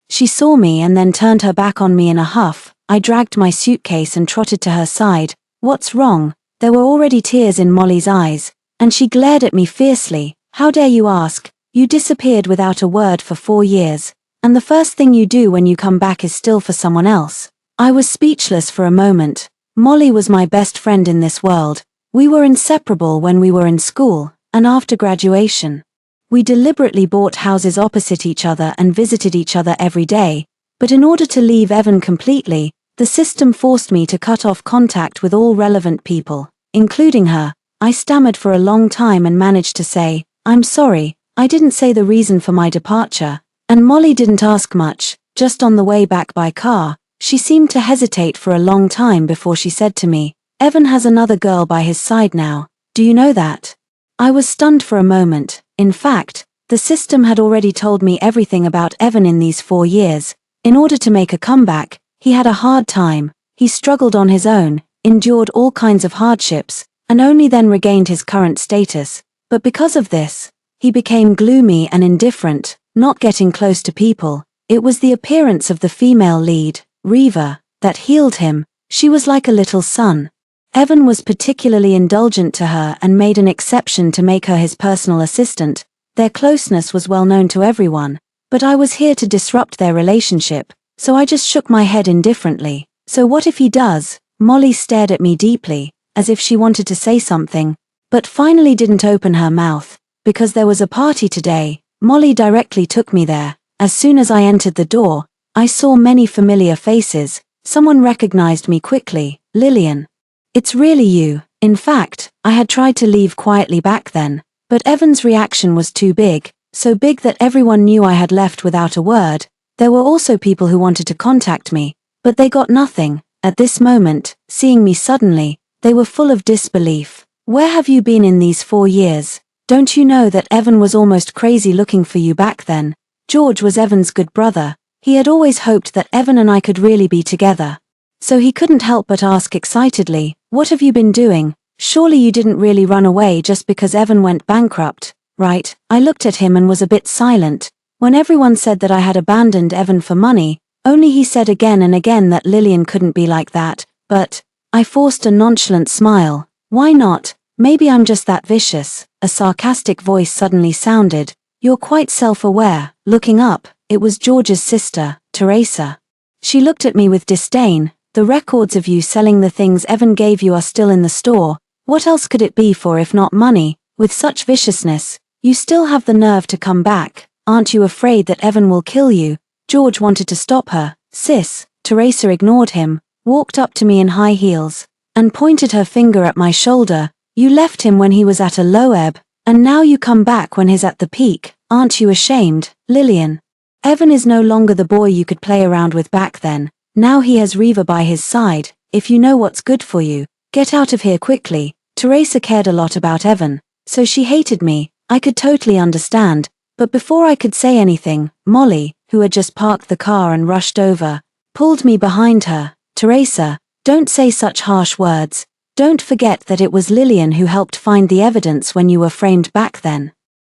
She saw me and then turned her back on me in a huff. I dragged my suitcase and trotted to her side. What's wrong? There were already tears in Molly's eyes, and she glared at me fiercely. How dare you ask? You disappeared without a word for 4 years, and the first thing you do when you come back is still for someone else. I was speechless for a moment. Molly was my best friend in this world. We were inseparable when we were in school, and after graduation. We deliberately bought houses opposite each other and visited each other every day, but in order to leave Evan completely, the system forced me to cut off contact with all relevant people, including her. I stammered for a long time and managed to say, "I'm sorry, I didn't say the reason for my departure." And Molly didn't ask much. Just on the way back by car, she seemed to hesitate for a long time before she said to me, "Evan has another girl by his side now. Do you know that?" I was stunned for a moment. In fact, the system had already told me everything about Evan in these 4 years. In order to make a comeback, he had a hard time. He struggled on his own, endured all kinds of hardships, and only then regained his current status. But because of this, he became gloomy and indifferent, not getting close to people. It was the appearance of the female lead, Reva, that healed him. She was like a little son. Evan was particularly indulgent to her and made an exception to make her his personal assistant. Their closeness was well known to everyone, but I was here to disrupt their relationship, so I just shook my head indifferently. So what if he does? Molly stared at me deeply, as if she wanted to say something, but finally didn't open her mouth. Because there was a party today, Molly directly took me there. As soon as I entered the door, I saw many familiar faces. Someone recognized me quickly. Lillian. It's really you. In fact, I had tried to leave quietly back then, but Evan's reaction was too big, so big that everyone knew I had left without a word. There were also people who wanted to contact me, but they got nothing. At this moment, seeing me suddenly, they were full of disbelief. Where have you been in these 4 years? Don't you know that Evan was almost crazy looking for you back then? George was Evan's good brother. He had always hoped that Evan and I could really be together. So he couldn't help but ask excitedly, "What have you been doing? Surely you didn't really run away just because Evan went bankrupt, right?" I looked at him and was a bit silent. When everyone said that I had abandoned Evan for money, only he said again and again that Lillian couldn't be like that. But I forced a nonchalant smile. Why not? Maybe I'm just that vicious. A sarcastic voice suddenly sounded. "You're quite self-aware." Looking up, it was George's sister, Teresa. She looked at me with disdain. "The records of you selling the things Evan gave you are still in the store. What else could it be for if not money? With such viciousness, you still have the nerve to come back. Aren't you afraid that Evan will kill you?" George wanted to stop her. "Sis." Teresa ignored him, walked up to me in high heels, and pointed her finger at my shoulder. "You left him when he was at a low ebb, and now you come back when he's at the peak. Aren't you ashamed, Lillian? Evan is no longer the boy you could play around with back then. Now he has Reva by his side. If you know what's good for you, get out of here quickly." Teresa cared a lot about Evan, so she hated me. I could totally understand, but before I could say anything, Molly, who had just parked the car and rushed over, pulled me behind her. "Teresa, don't say such harsh words. Don't forget that it was Lillian who helped find the evidence when you were framed back then."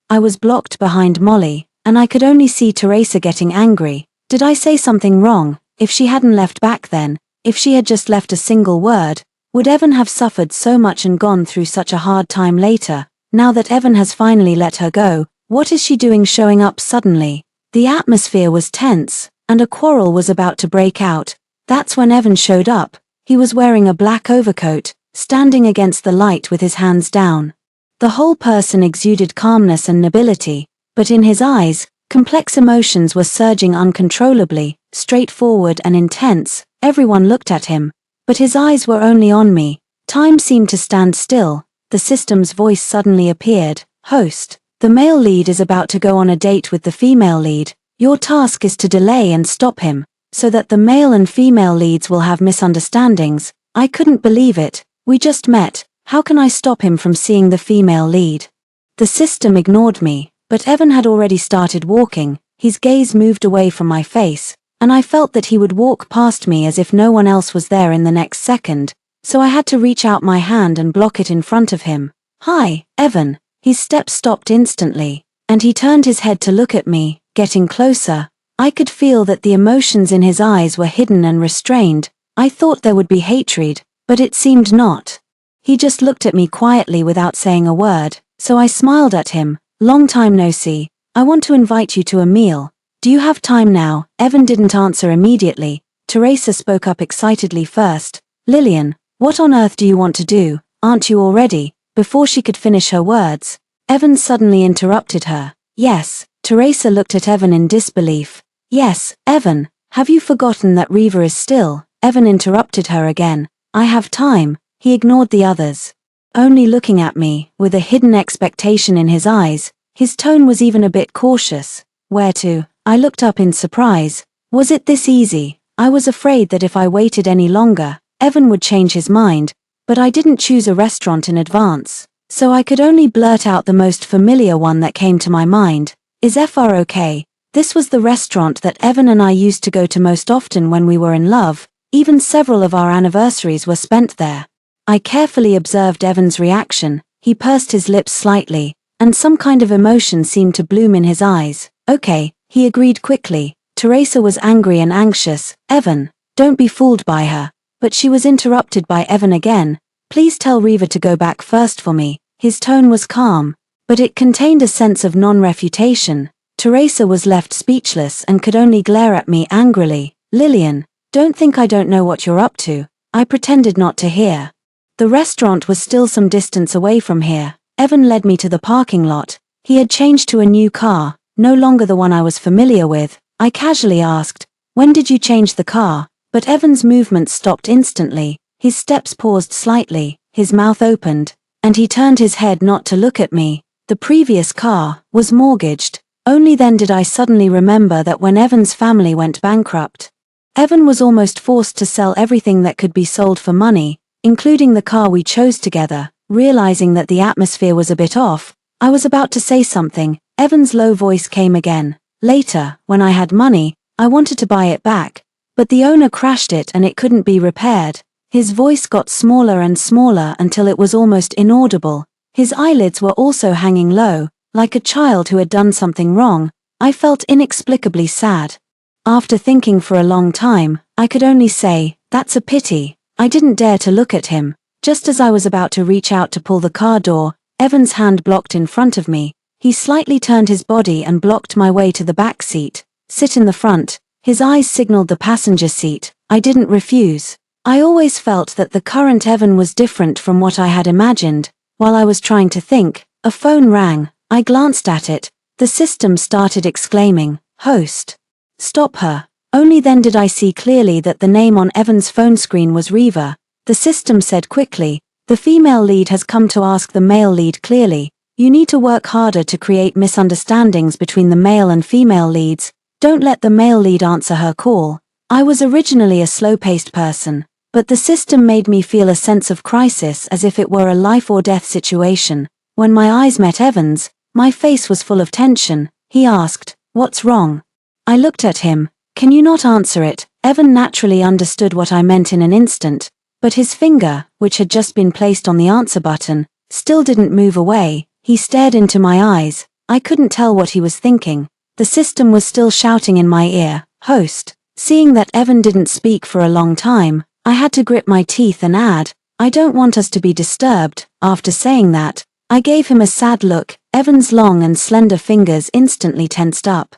I was blocked behind Molly, and I could only see Teresa getting angry. Did I say something wrong? If she hadn't left back then, if she had just left a single word, would Evan have suffered so much and gone through such a hard time later? Now that Evan has finally let her go, what is she doing showing up suddenly? The atmosphere was tense, and a quarrel was about to break out. That's when Evan showed up. He was wearing a black overcoat, standing against the light with his hands down. The whole person exuded calmness and nobility, but in his eyes, complex emotions were surging uncontrollably. Straightforward and intense, everyone looked at him, but his eyes were only on me. Time seemed to stand still. The system's voice suddenly appeared. "Host, the male lead is about to go on a date with the female lead. Your task is to delay and stop him, so that the male and female leads will have misunderstandings." I couldn't believe it. We just met. How can I stop him from seeing the female lead? The system ignored me, but Evan had already started walking. His gaze moved away from my face, and I felt that he would walk past me as if no one else was there in the next second, so I had to reach out my hand and block it in front of him. "Hi, Evan." His steps stopped instantly, and he turned his head to look at me, getting closer. I could feel that the emotions in his eyes were hidden and restrained. I thought there would be hatred, but it seemed not. He just looked at me quietly without saying a word, so I smiled at him. "Long time no see. I want to invite you to a meal. Do you have time now?" Evan didn't answer immediately. Teresa spoke up excitedly first. "Lillian, what on earth do you want to do? Aren't you all ready?" Before she could finish her words, Evan suddenly interrupted her. "Yes." Teresa looked at Evan in disbelief. "Yes, Evan, have you forgotten that Riva is still?" Evan interrupted her again. "I have time." He ignored the others, only looking at me, with a hidden expectation in his eyes. His tone was even a bit cautious. "Where to?" I looked up in surprise. Was it this easy? I was afraid that if I waited any longer, Evan would change his mind, but I didn't choose a restaurant in advance, so I could only blurt out the most familiar one that came to my mind. "Is FR okay?" This was the restaurant that Evan and I used to go to most often when we were in love. Even several of our anniversaries were spent there. I carefully observed Evan's reaction. He pursed his lips slightly, and some kind of emotion seemed to bloom in his eyes. "Okay," he agreed quickly. Teresa was angry and anxious. "Evan, don't be fooled by her." But she was interrupted by Evan again. "Please tell Riva to go back first for me." His tone was calm, but it contained a sense of non-refutation. Teresa was left speechless and could only glare at me angrily. "Lillian, don't think I don't know what you're up to." I pretended not to hear. The restaurant was still some distance away from here. Evan led me to the parking lot. He had changed to a new car, no longer the one I was familiar with. I casually asked, "When did you change the car?" But Evan's movements stopped instantly. His steps paused slightly, his mouth opened, and he turned his head not to look at me. The previous car was mortgaged. Only then did I suddenly remember that when Evan's family went bankrupt, Evan was almost forced to sell everything that could be sold for money, including the car we chose together. Realizing that the atmosphere was a bit off, I was about to say something. Evan's low voice came again. "Later, when I had money, I wanted to buy it back, but the owner crashed it and it couldn't be repaired." His voice got smaller and smaller until it was almost inaudible. His eyelids were also hanging low, like a child who had done something wrong. I felt inexplicably sad. After thinking for a long time, I could only say, "That's a pity." I didn't dare to look at him. Just as I was about to reach out to pull the car door, Evan's hand blocked in front of me. He slightly turned his body and blocked my way to the back seat. "Sit in the front." His eyes signaled the passenger seat. I didn't refuse. I always felt that the current Evan was different from what I had imagined. While I was trying to think, a phone rang. I glanced at it. The system started exclaiming, "Host. Stop her." Only then did I see clearly that the name on Evan's phone screen was Riva. The system said quickly, "The female lead has come to ask the male lead clearly. You need to work harder to create misunderstandings between the male and female leads. Don't let the male lead answer her call." I was originally a slow-paced person, but the system made me feel a sense of crisis as if it were a life-or-death situation. When my eyes met Evan's, my face was full of tension. He asked, "What's wrong?" I looked at him. "Can you not answer it?" Evan naturally understood what I meant in an instant, but his finger, which had just been placed on the answer button, still didn't move away. He stared into my eyes. I couldn't tell what he was thinking. The system was still shouting in my ear, "Host." Seeing that Evan didn't speak for a long time, I had to grit my teeth and add, "I don't want us to be disturbed." After saying that, I gave him a sad look. Evan's long and slender fingers instantly tensed up.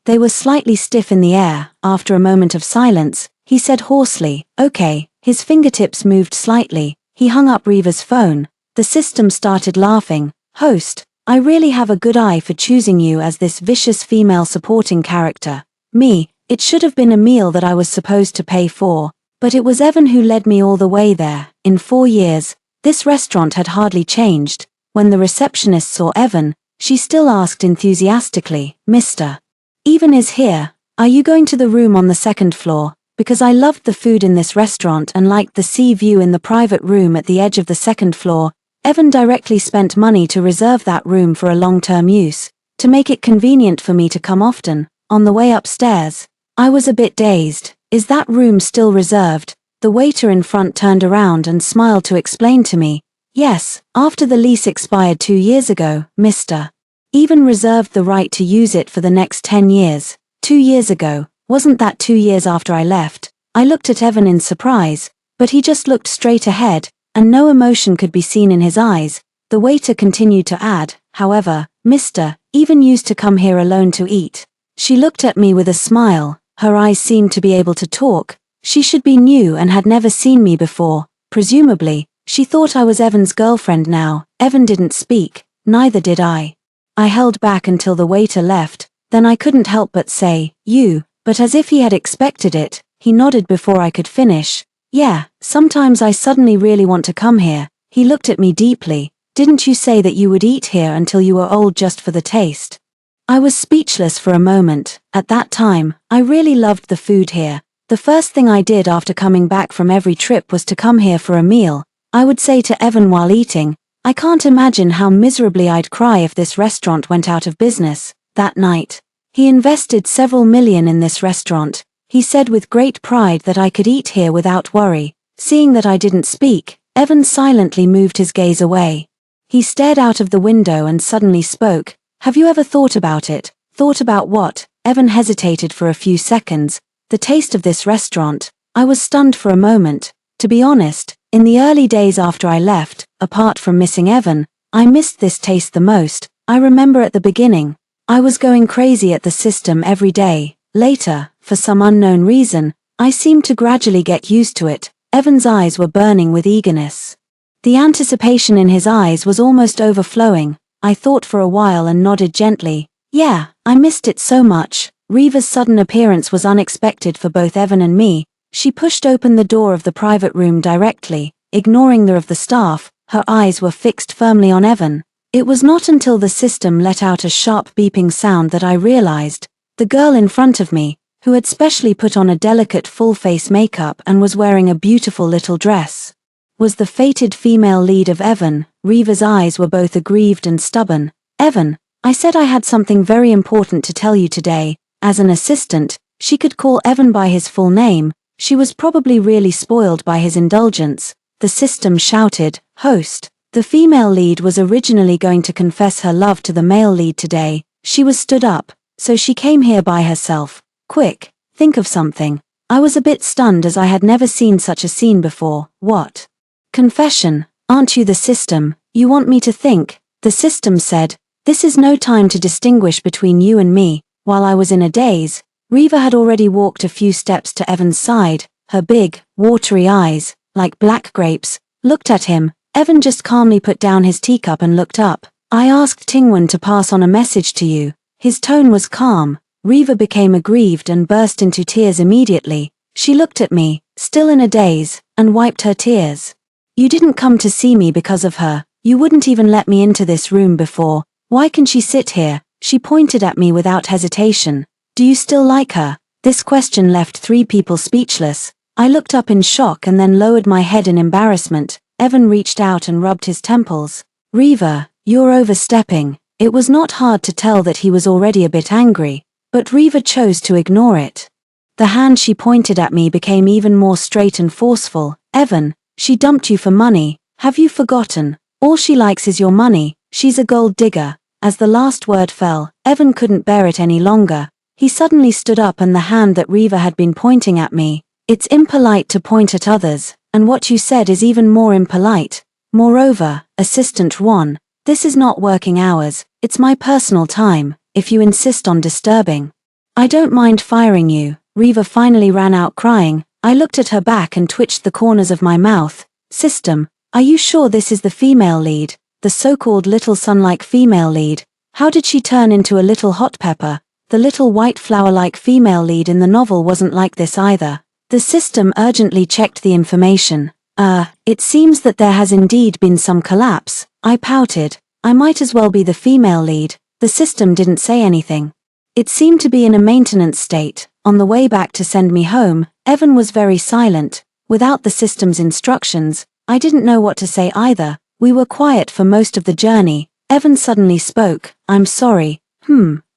They were slightly stiff in the air. After a moment of silence, he said hoarsely, "Okay." His fingertips moved slightly. He hung up Riva's phone. The system started laughing. "Host, I really have a good eye for choosing you as this vicious female supporting character. Me, it should have been a meal that I was supposed to pay for, but it was Evan who led me all the way there." In 4 years, this restaurant had hardly changed. When the receptionist saw Evan, she still asked enthusiastically, "Mr. Evan is here. Are you going to the room on the second floor?" Because I loved the food in this restaurant and liked the sea view in the private room at the edge of the second floor, Evan directly spent money to reserve that room for a long-term use, to make it convenient for me to come often. On the way upstairs, I was a bit dazed. Is that room still reserved? The waiter in front turned around and smiled to explain to me. Yes, after the lease expired 2 years ago, Mr. Even reserved the right to use it for the next 10 years. 2 years ago, wasn't that 2 years after I left? I looked at Evan in surprise, but he just looked straight ahead, and no emotion could be seen in his eyes. The waiter continued to add, however, Mr. Even used to come here alone to eat. She looked at me with a smile, her eyes seemed to be able to talk. She should be new and had never seen me before. Presumably, she thought I was Evan's girlfriend now. Evan didn't speak, neither did I. I held back until the waiter left, then I couldn't help but say, you, but as if he had expected it, he nodded before I could finish. Yeah, sometimes I suddenly really want to come here. He looked at me deeply. Didn't you say that you would eat here until you were old just for the taste? I was speechless for a moment. At that time, I really loved the food here. The first thing I did after coming back from every trip was to come here for a meal. I would say to Evan while eating, I can't imagine how miserably I'd cry if this restaurant went out of business. That night, he invested several million in this restaurant. He said with great pride that I could eat here without worry. Seeing that I didn't speak, Evan silently moved his gaze away. He stared out of the window and suddenly spoke. Have you ever thought about it? Thought about what? Evan hesitated for a few seconds. The taste of this restaurant. I was stunned for a moment. To be honest, in the early days after I left, apart from missing Evan, I missed this taste the most. I remember at the beginning, I was going crazy at the system every day. Later, for some unknown reason, I seemed to gradually get used to it. Evan's eyes were burning with eagerness. The anticipation in his eyes was almost overflowing. I thought for a while and nodded gently. Yeah, I missed it so much. Reva's sudden appearance was unexpected for both Evan and me. She pushed open the door of the private room directly, ignoring the of the staff. Her eyes were fixed firmly on Evan. It was not until the system let out a sharp beeping sound that I realized. The girl in front of me, who had specially put on a delicate full-face makeup and was wearing a beautiful little dress, was the fated female lead of Evan. Reva's eyes were both aggrieved and stubborn. Evan, I said I had something very important to tell you today. As an assistant, she could call Evan by his full name. She was probably really spoiled by his indulgence. The system shouted, Host. The female lead was originally going to confess her love to the male lead today. She was stood up, so she came here by herself. Quick, think of something. I was a bit stunned as I had never seen such a scene before. What? Confession, aren't you the system? You want me to think? The system said, this is no time to distinguish between you and me. While I was in a daze, Reva had already walked a few steps to Evan's side. Her big, watery eyes, like black grapes, looked at him. Evan just calmly put down his teacup and looked up. I asked Tingwen to pass on a message to you. His tone was calm. Reva became aggrieved and burst into tears immediately. She looked at me, still in a daze, and wiped her tears. You didn't come to see me because of her. You wouldn't even let me into this room before. Why can she sit here? She pointed at me without hesitation. Do you still like her? This question left 3 people speechless. I looked up in shock and then lowered my head in embarrassment. Evan reached out and rubbed his temples. Reva, you're overstepping. It was not hard to tell that he was already a bit angry, but Reva chose to ignore it. The hand she pointed at me became even more straight and forceful. Evan, she dumped you for money. Have you forgotten? All she likes is your money. She's a gold digger. As the last word fell, Evan couldn't bear it any longer. He suddenly stood up and the hand that Reva had been pointing at me. It's impolite to point at others, and what you said is even more impolite. Moreover, Assistant 1, this is not working hours, it's my personal time, if you insist on disturbing. I don't mind firing you. Reva finally ran out crying. I looked at her back and twitched the corners of my mouth. System, are you sure this is the female lead? The so-called little sun-like female lead. How did she turn into a little hot pepper? The little white flower-like female lead in the novel wasn't like this either. The system urgently checked the information. It seems that there has indeed been some collapse. I pouted. I might as well be the female lead. The system didn't say anything. It seemed to be in a maintenance state. On the way back to send me home, Evan was very silent. Without the system's instructions, I didn't know what to say either. We were quiet for most of the journey. Evan suddenly spoke. "I'm sorry."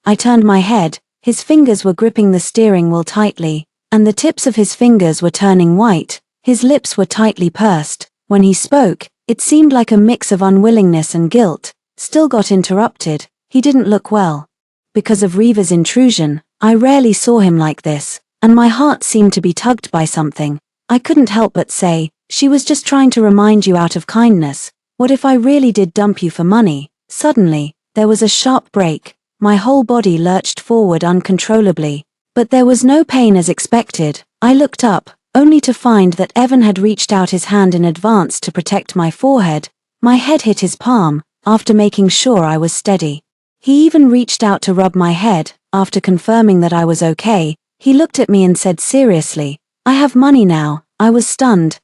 I turned my head. His fingers were gripping the steering wheel tightly, and the tips of his fingers were turning white. His lips were tightly pursed. When he spoke, it seemed like a mix of unwillingness and guilt. Still got interrupted. He didn't look well. Because of Reva's intrusion, I rarely saw him like this, and my heart seemed to be tugged by something. I couldn't help but say, "She was just trying to remind you out of kindness. What if I really did dump you for money?" Suddenly, there was a sharp break. My whole body lurched forward uncontrollably. But there was no pain as expected. I looked up, only to find that Evan had reached out his hand in advance to protect my forehead. My head hit his palm, after making sure I was steady. He even reached out to rub my head. After confirming that I was okay, he looked at me and said seriously, "I have money now." I was stunned.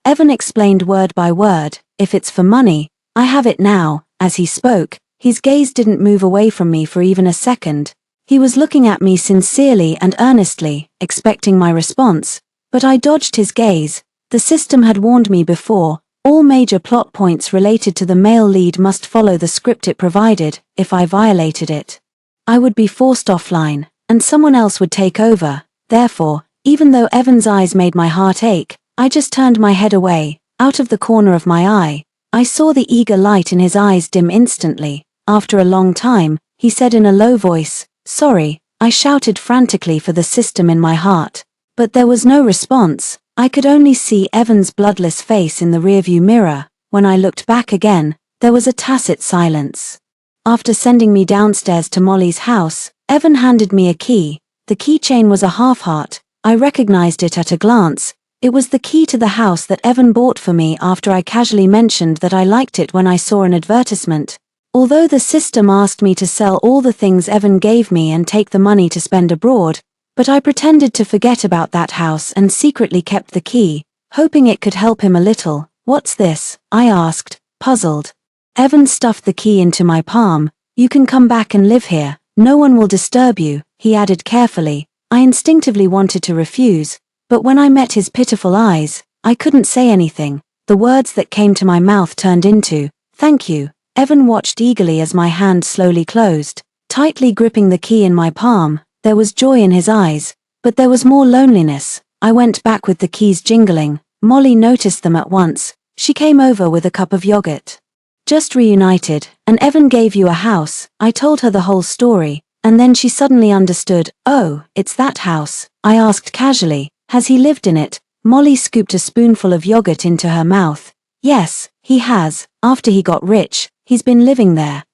Evan explained word by word, "If it's for money, I have it now." As he spoke, his gaze didn't move away from me for even a second. He was looking at me sincerely and earnestly, expecting my response, but I dodged his gaze. The system had warned me before. All major plot points related to the male lead must follow the script it provided. If I violated it, I would be forced offline, and someone else would take over. Therefore, even though Evan's eyes made my heart ache, I just turned my head away. Out of the corner of my eye, I saw the eager light in his eyes dim instantly. After a long time, he said in a low voice, "Sorry." I shouted frantically for the system in my heart. But there was no response. I could only see Evan's bloodless face in the rearview mirror. When I looked back again, there was a tacit silence. After sending me downstairs to Molly's house, Evan handed me a key. The keychain was a half-heart. I recognized it at a glance. It was the key to the house that Evan bought for me after I casually mentioned that I liked it when I saw an advertisement. Although the system asked me to sell all the things Evan gave me and take the money to spend abroad, but I pretended to forget about that house and secretly kept the key, hoping it could help him a little. "What's this?" I asked, puzzled. Evan stuffed the key into my palm. "You can come back and live here. No one will disturb you," he added carefully. I instinctively wanted to refuse, but when I met his pitiful eyes, I couldn't say anything. The words that came to my mouth turned into, "Thank you." Evan watched eagerly as my hand slowly closed, tightly gripping the key in my palm. There was joy in his eyes, but there was more loneliness. I went back with the keys jingling. Molly noticed them at once. She came over with a cup of yogurt. "Just reunited, and Evan gave you a house." I told her the whole story, and then she suddenly understood. "Oh, it's that house?" I asked casually. "Has he lived in it?" Molly scooped a spoonful of yogurt into her mouth. "Yes, he has. After he got rich, he's been living there.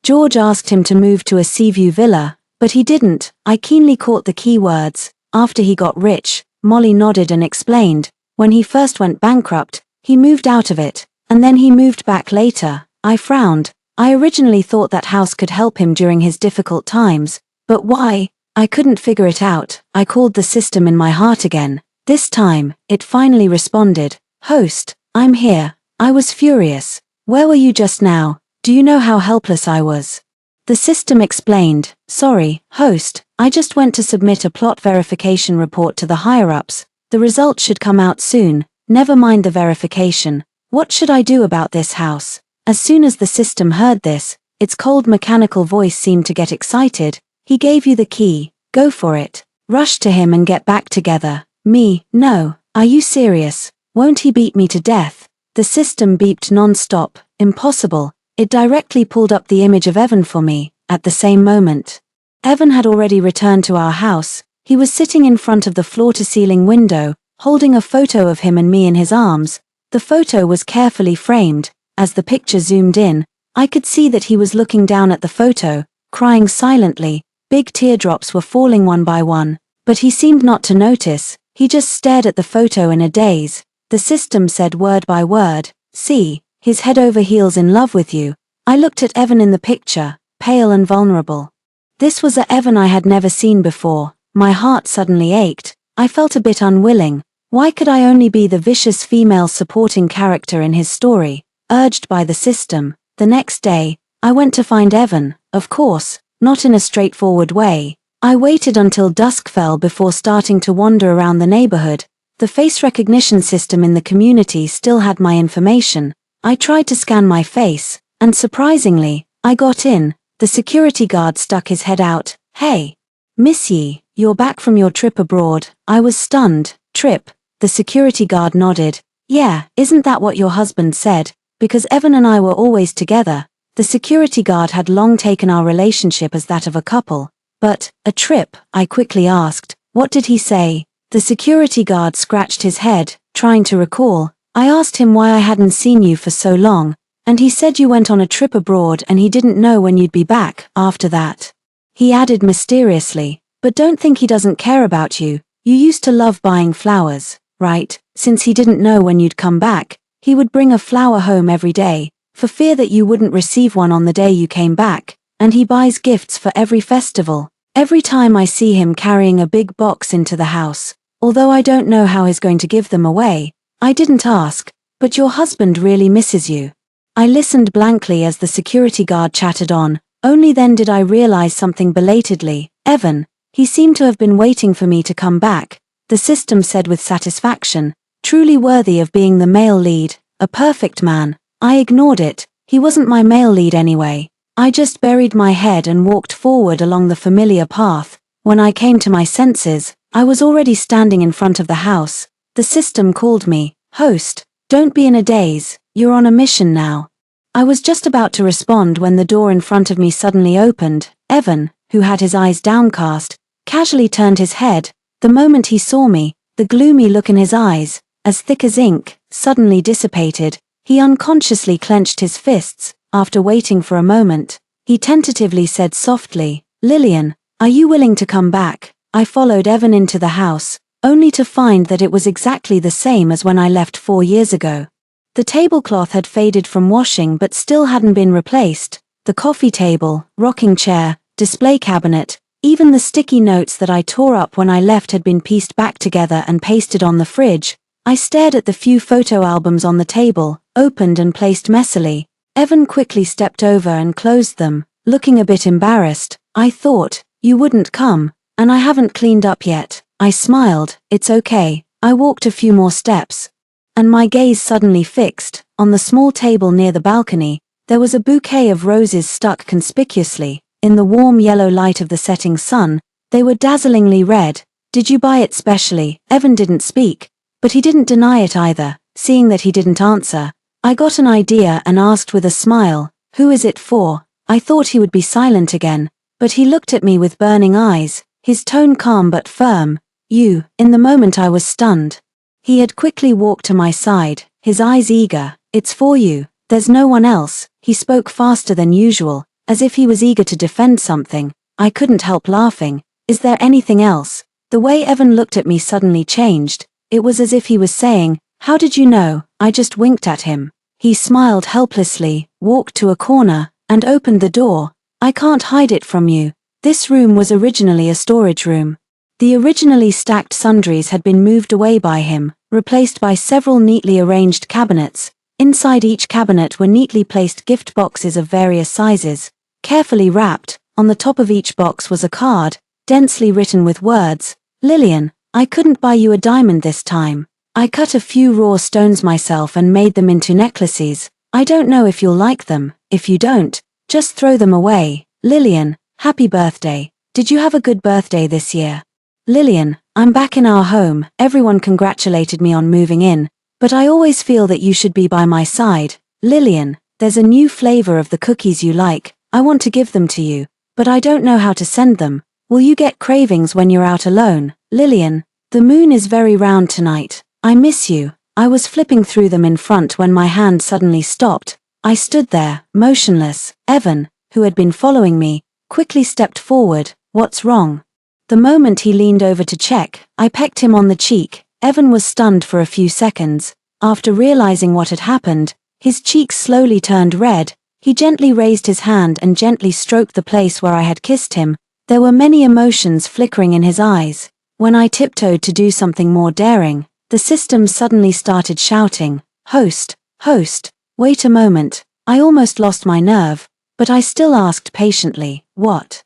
George asked him to move to a Seaview villa, but he didn't." I keenly caught the key words. "After he got rich," Molly nodded and explained. "When he first went bankrupt, he moved out of it, and then he moved back later." I frowned. I originally thought that house could help him during his difficult times, but why? I couldn't figure it out. I called the system in my heart again. This time, it finally responded. "Host, I'm here." I was furious. "Where were you just now? Do you know how helpless I was?" The system explained. "Sorry, host, I just went to submit a plot verification report to the higher-ups. The result should come out soon. Never mind the verification. What should I do about this house?" As soon as the system heard this, its cold mechanical voice seemed to get excited. "He gave you the key. Go for it. Rush to him and get back together." Me, no. Are you serious? Won't he beat me to death? The system beeped non-stop. Impossible. It directly pulled up the image of Evan for me. At the same moment, Evan had already returned to our house. He was sitting in front of the floor-to-ceiling window, holding a photo of him and me in his arms. The photo was carefully framed. As the picture zoomed in, I could see that he was looking down at the photo, crying silently. Big teardrops were falling one by one, but he seemed not to notice. He just stared at the photo in a daze. The system said word by word, "See, he's head over heels in love with you." I looked at Evan in the picture, pale and vulnerable. This was a Evan I had never seen before. My heart suddenly ached. I felt a bit unwilling. Why could I only be the vicious female supporting character in his story? Urged by the system, the next day, I went to find Evan, of course, not in a straightforward way. I waited until dusk fell before starting to wander around the neighborhood. The face recognition system in the community still had my information. I tried to scan my face, and surprisingly, I got in. The security guard stuck his head out. "Hey, Miss Yi, you're back from your trip abroad." I was stunned. "Trip?" The security guard nodded. "Yeah, isn't that what your husband said? Because Evan and I were always together." The security guard had long taken our relationship as that of a couple. "But, a trip?" I quickly asked. "What did he say?" The security guard scratched his head, trying to recall. "I asked him why I hadn't seen you for so long, and he said you went on a trip abroad and he didn't know when you'd be back after that." He added mysteriously, "But don't think he doesn't care about you. You used to love buying flowers, right?" Since he didn't know when you'd come back, he would bring a flower home every day, for fear that you wouldn't receive one on the day you came back, and he buys gifts for every festival. Every time I see him carrying a big box into the house, although I don't know how he's going to give them away. I didn't ask, but your husband really misses you." I listened blankly as the security guard chattered on. Only then did I realize something belatedly. "Evan, he seemed to have been waiting for me to come back," the system said with satisfaction. "Truly worthy of being the male lead, a perfect man." I ignored it. He wasn't my male lead anyway. I just buried my head and walked forward along the familiar path. When I came to my senses, I was already standing in front of the house. The system called me. "Host, don't be in a daze, you're on a mission now." I was just about to respond when the door in front of me suddenly opened. Evan, who had his eyes downcast, casually turned his head. The moment he saw me, the gloomy look in his eyes, as thick as ink, suddenly dissipated. He unconsciously clenched his fists. After waiting for a moment, he tentatively said softly, "Lillian, are you willing to come back?" I followed Evan into the house, only to find that it was exactly the same as when I left 4 years ago. The tablecloth had faded from washing but still hadn't been replaced. The coffee table, rocking chair, display cabinet, even the sticky notes that I tore up when I left had been pieced back together and pasted on the fridge. I stared at the few photo albums on the table, opened and placed messily. Evan quickly stepped over and closed them, looking a bit embarrassed. "I thought you wouldn't come, and I haven't cleaned up yet." I smiled. "It's okay." I walked a few more steps, and my gaze suddenly fixed. On the small table near the balcony, there was a bouquet of roses stuck conspicuously. In the warm yellow light of the setting sun, they were dazzlingly red. "Did you buy it specially?" Evan didn't speak, but he didn't deny it either. Seeing that he didn't answer, I got an idea and asked with a smile, "Who is it for?" I thought he would be silent again, but he looked at me with burning eyes, his tone calm but firm. "You." In the moment I was stunned. He had quickly walked to my side, his eyes eager. "It's for you. There's no one else." He spoke faster than usual, as if he was eager to defend something. I couldn't help laughing. "Is there anything else?" The way Evan looked at me suddenly changed. It was as if he was saying, "How did you know?" I just winked at him. He smiled helplessly, walked to a corner, and opened the door. "I can't hide it from you. This room was originally a storage room." The originally stacked sundries had been moved away by him, replaced by several neatly arranged cabinets. Inside each cabinet were neatly placed gift boxes of various sizes, carefully wrapped. On the top of each box was a card, densely written with words, "Lillian, I couldn't buy you a diamond this time. I cut a few raw stones myself and made them into necklaces. I don't know if you'll like them. If you don't, just throw them away. Lillian, happy birthday. Did you have a good birthday this year? Lillian, I'm back in our home. Everyone congratulated me on moving in, but I always feel that you should be by my side. Lillian, there's a new flavor of the cookies you like. I want to give them to you, but I don't know how to send them. Will you get cravings when you're out alone? Lillian, the moon is very round tonight. I miss you." I was flipping through them in front when my hand suddenly stopped. I stood there, motionless. Evan, who had been following me, quickly stepped forward. "What's wrong?" The moment he leaned over to check, I pecked him on the cheek. Evan was stunned for a few seconds. After realizing what had happened, his cheeks slowly turned red. He gently raised his hand and gently stroked the place where I had kissed him. There were many emotions flickering in his eyes. When I tiptoed to do something more daring, the system suddenly started shouting, "Host, host, wait a moment." I almost lost my nerve, but I still asked patiently, "What?"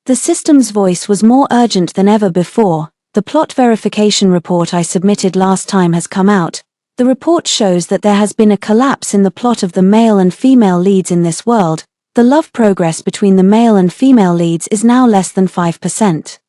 The system's voice was more urgent than ever before. "The plot verification report I submitted last time has come out. The report shows that there has been a collapse in the plot of the male and female leads in this world. The love progress between the male and female leads is now less than 5%.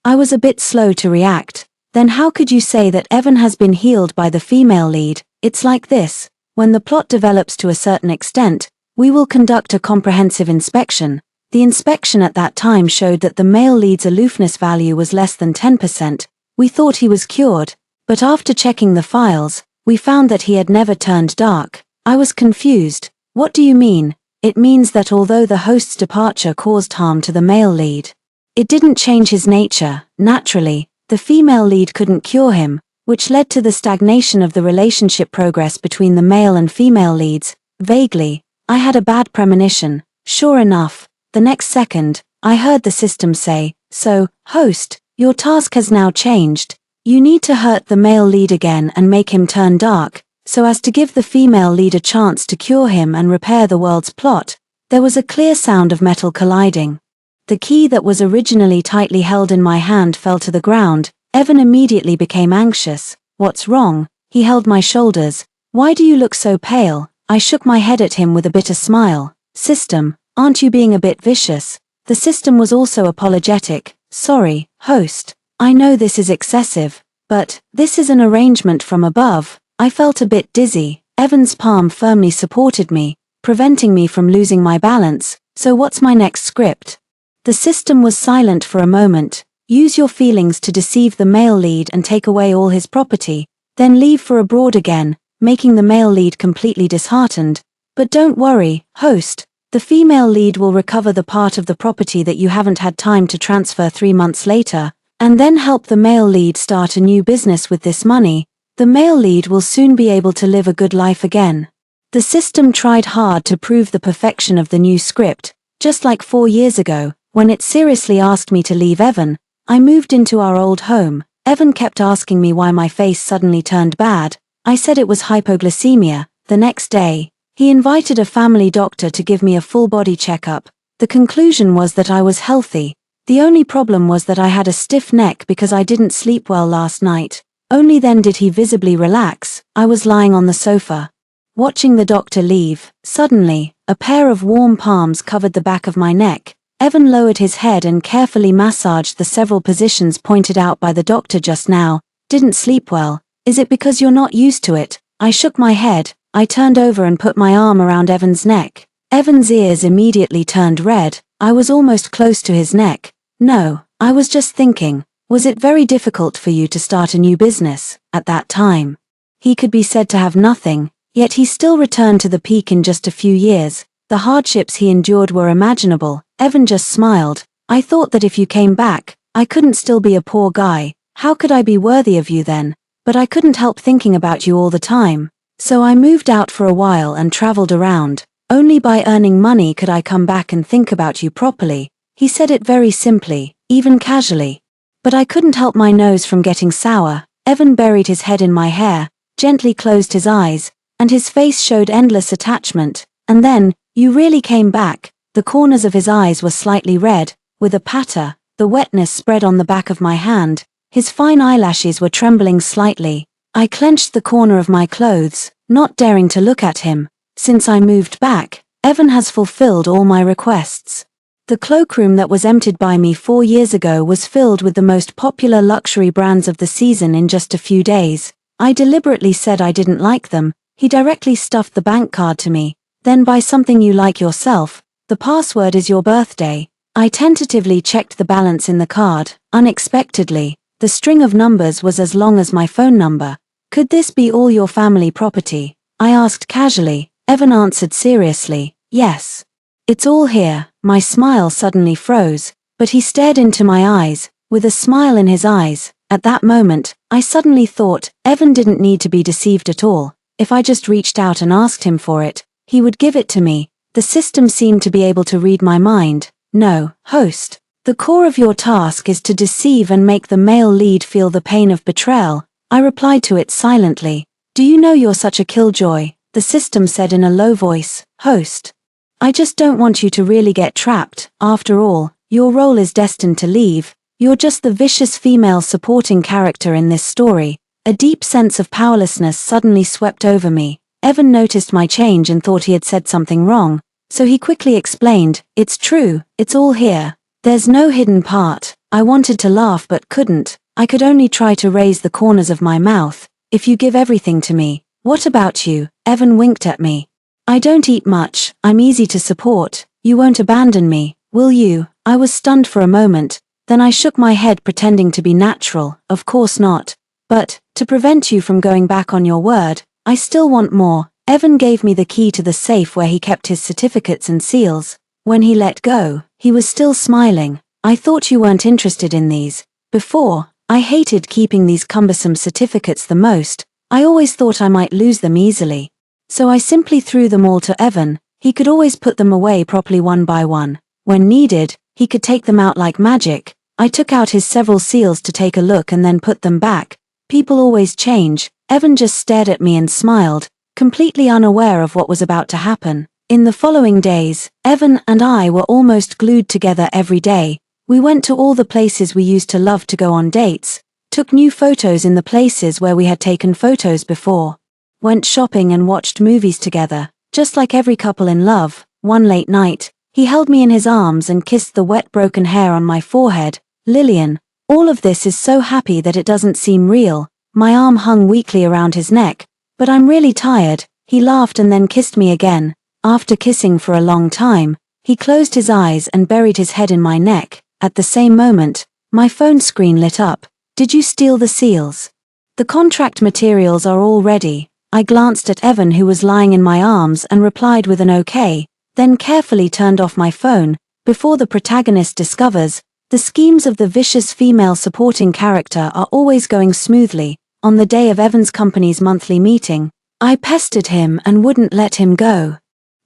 I was a bit slow to react. Then how could you say that Evan has been healed by the female lead? It's like this. When the plot develops to a certain extent, we will conduct a comprehensive inspection. The inspection at that time showed that the male lead's aloofness value was less than 10%. We thought he was cured, but after checking the files, we found that he had never turned dark. I was confused. What do you mean? It means that although the host's departure caused harm to the male lead, it didn't change his nature. Naturally, the female lead couldn't cure him, which led to the stagnation of the relationship progress between the male and female leads. Vaguely, I had a bad premonition. Sure enough, the next second, I heard the system say, "So, host, your task has now changed. You need to hurt the male lead again and make him turn dark, so as to give the female lead a chance to cure him and repair the world's plot." There was a clear sound of metal colliding. The key that was originally tightly held in my hand fell to the ground. Evan immediately became anxious. "What's wrong?" He held my shoulders. "Why do you look so pale?" I shook my head at him with a bitter smile. "System, aren't you being a bit vicious?" The system was also apologetic. "Sorry, host. I know this is excessive, but this is an arrangement from above." I felt a bit dizzy. Evan's palm firmly supported me, preventing me from losing my balance. "So what's my next script?" The system was silent for a moment. "Use your feelings to deceive the male lead and take away all his property, then leave for abroad again, making the male lead completely disheartened. But don't worry, host. The female lead will recover the part of the property that you haven't had time to transfer 3 months later, and then help the male lead start a new business with this money. The male lead will soon be able to live a good life again." The system tried hard to prove the perfection of the new script. Just like 4 years ago, when it seriously asked me to leave Evan, I moved into our old home. Evan kept asking me why my face suddenly turned bad. I said it was hypoglycemia. The next day, he invited a family doctor to give me a full body checkup. The conclusion was that I was healthy. The only problem was that I had a stiff neck because I didn't sleep well last night. Only then did he visibly relax. I was lying on the sofa, watching the doctor leave. Suddenly, a pair of warm palms covered the back of my neck. Evan lowered his head and carefully massaged the several positions pointed out by the doctor just now. "Didn't sleep well. Is it because you're not used to it?" I shook my head. I turned over and put my arm around Evan's neck. Evan's ears immediately turned red. I was almost close to his neck. "No, I was just thinking. Was it very difficult for you to start a new business at that time?" He could be said to have nothing, yet he still returned to the peak in just a few years. The hardships he endured were imaginable. Evan just smiled. "I thought that if you came back, I couldn't still be a poor guy. How could I be worthy of you then? But I couldn't help thinking about you all the time. So I moved out for a while and traveled around. Only by earning money could I come back and think about you properly." He said it very simply, even casually. But I couldn't help my nose from getting sour. Evan buried his head in my hair, gently closed his eyes, and his face showed endless attachment. "And then, you really came back." The corners of his eyes were slightly red, with a patter. The wetness spread on the back of my hand. His fine eyelashes were trembling slightly. I clenched the corner of my clothes, not daring to look at him. "Since I moved back, Evan has fulfilled all my requests. The cloakroom that was emptied by me 4 years ago was filled with the most popular luxury brands of the season in just a few days. I deliberately said I didn't like them. He directly stuffed the bank card to me. Then buy something you like yourself. The password is your birthday." I tentatively checked the balance in the card. Unexpectedly, the string of numbers was as long as my phone number. "Could this be all your family property?" I asked casually. Evan answered seriously, "Yes. It's all here." My smile suddenly froze, but he stared into my eyes, with a smile in his eyes. At that moment, I suddenly thought, Evan didn't need to be deceived at all. If I just reached out and asked him for it, he would give it to me. The system seemed to be able to read my mind. "No, host. The core of your task is to deceive and make the male lead feel the pain of betrayal." I replied to it silently. "Do you know you're such a killjoy?" The system said in a low voice. "Host. I just don't want you to really get trapped. After all, your role is destined to leave. You're just the vicious female supporting character in this story. A deep sense of powerlessness suddenly swept over me. Evan noticed my change and thought he had said something wrong, so he quickly explained, "It's true, it's all here. There's no hidden part." I wanted to laugh but couldn't. I could only try to raise the corners of my mouth. "If you give everything to me, what about you?" Evan winked at me. "I don't eat much, I'm easy to support. You won't abandon me, will you?" I was stunned for a moment, then I shook my head pretending to be natural. "Of course not. But, to prevent you from going back on your word, I still want more." Evan gave me the key to the safe where he kept his certificates and seals. When he let go, he was still smiling. "I thought you weren't interested in these. Before, I hated keeping these cumbersome certificates the most. I always thought I might lose them easily. So I simply threw them all to Evan. He could always put them away properly one by one. When needed, he could take them out like magic." I took out his several seals to take a look and then put them back. People always change. Evan just stared at me and smiled, completely unaware of what was about to happen. In the following days, Evan and I were almost glued together every day. We went to all the places we used to love to go on dates, took new photos in the places where we had taken photos before, went shopping and watched movies together, just like every couple in love. One late night, he held me in his arms and kissed the wet broken hair on my forehead. "Lillian, all of this is so happy that it doesn't seem real." My arm hung weakly around his neck. "But I'm really tired." He laughed and then kissed me again. After kissing for a long time, he closed his eyes and buried his head in my neck. At the same moment, my phone screen lit up. "Did you steal the seals? The contract materials are all ready." I glanced at Evan, who was lying in my arms, and replied with an okay, then carefully turned off my phone. Before the protagonist discovers, the schemes of the vicious female supporting character are always going smoothly. On the day of Evan's company's monthly meeting, I pestered him and wouldn't let him go.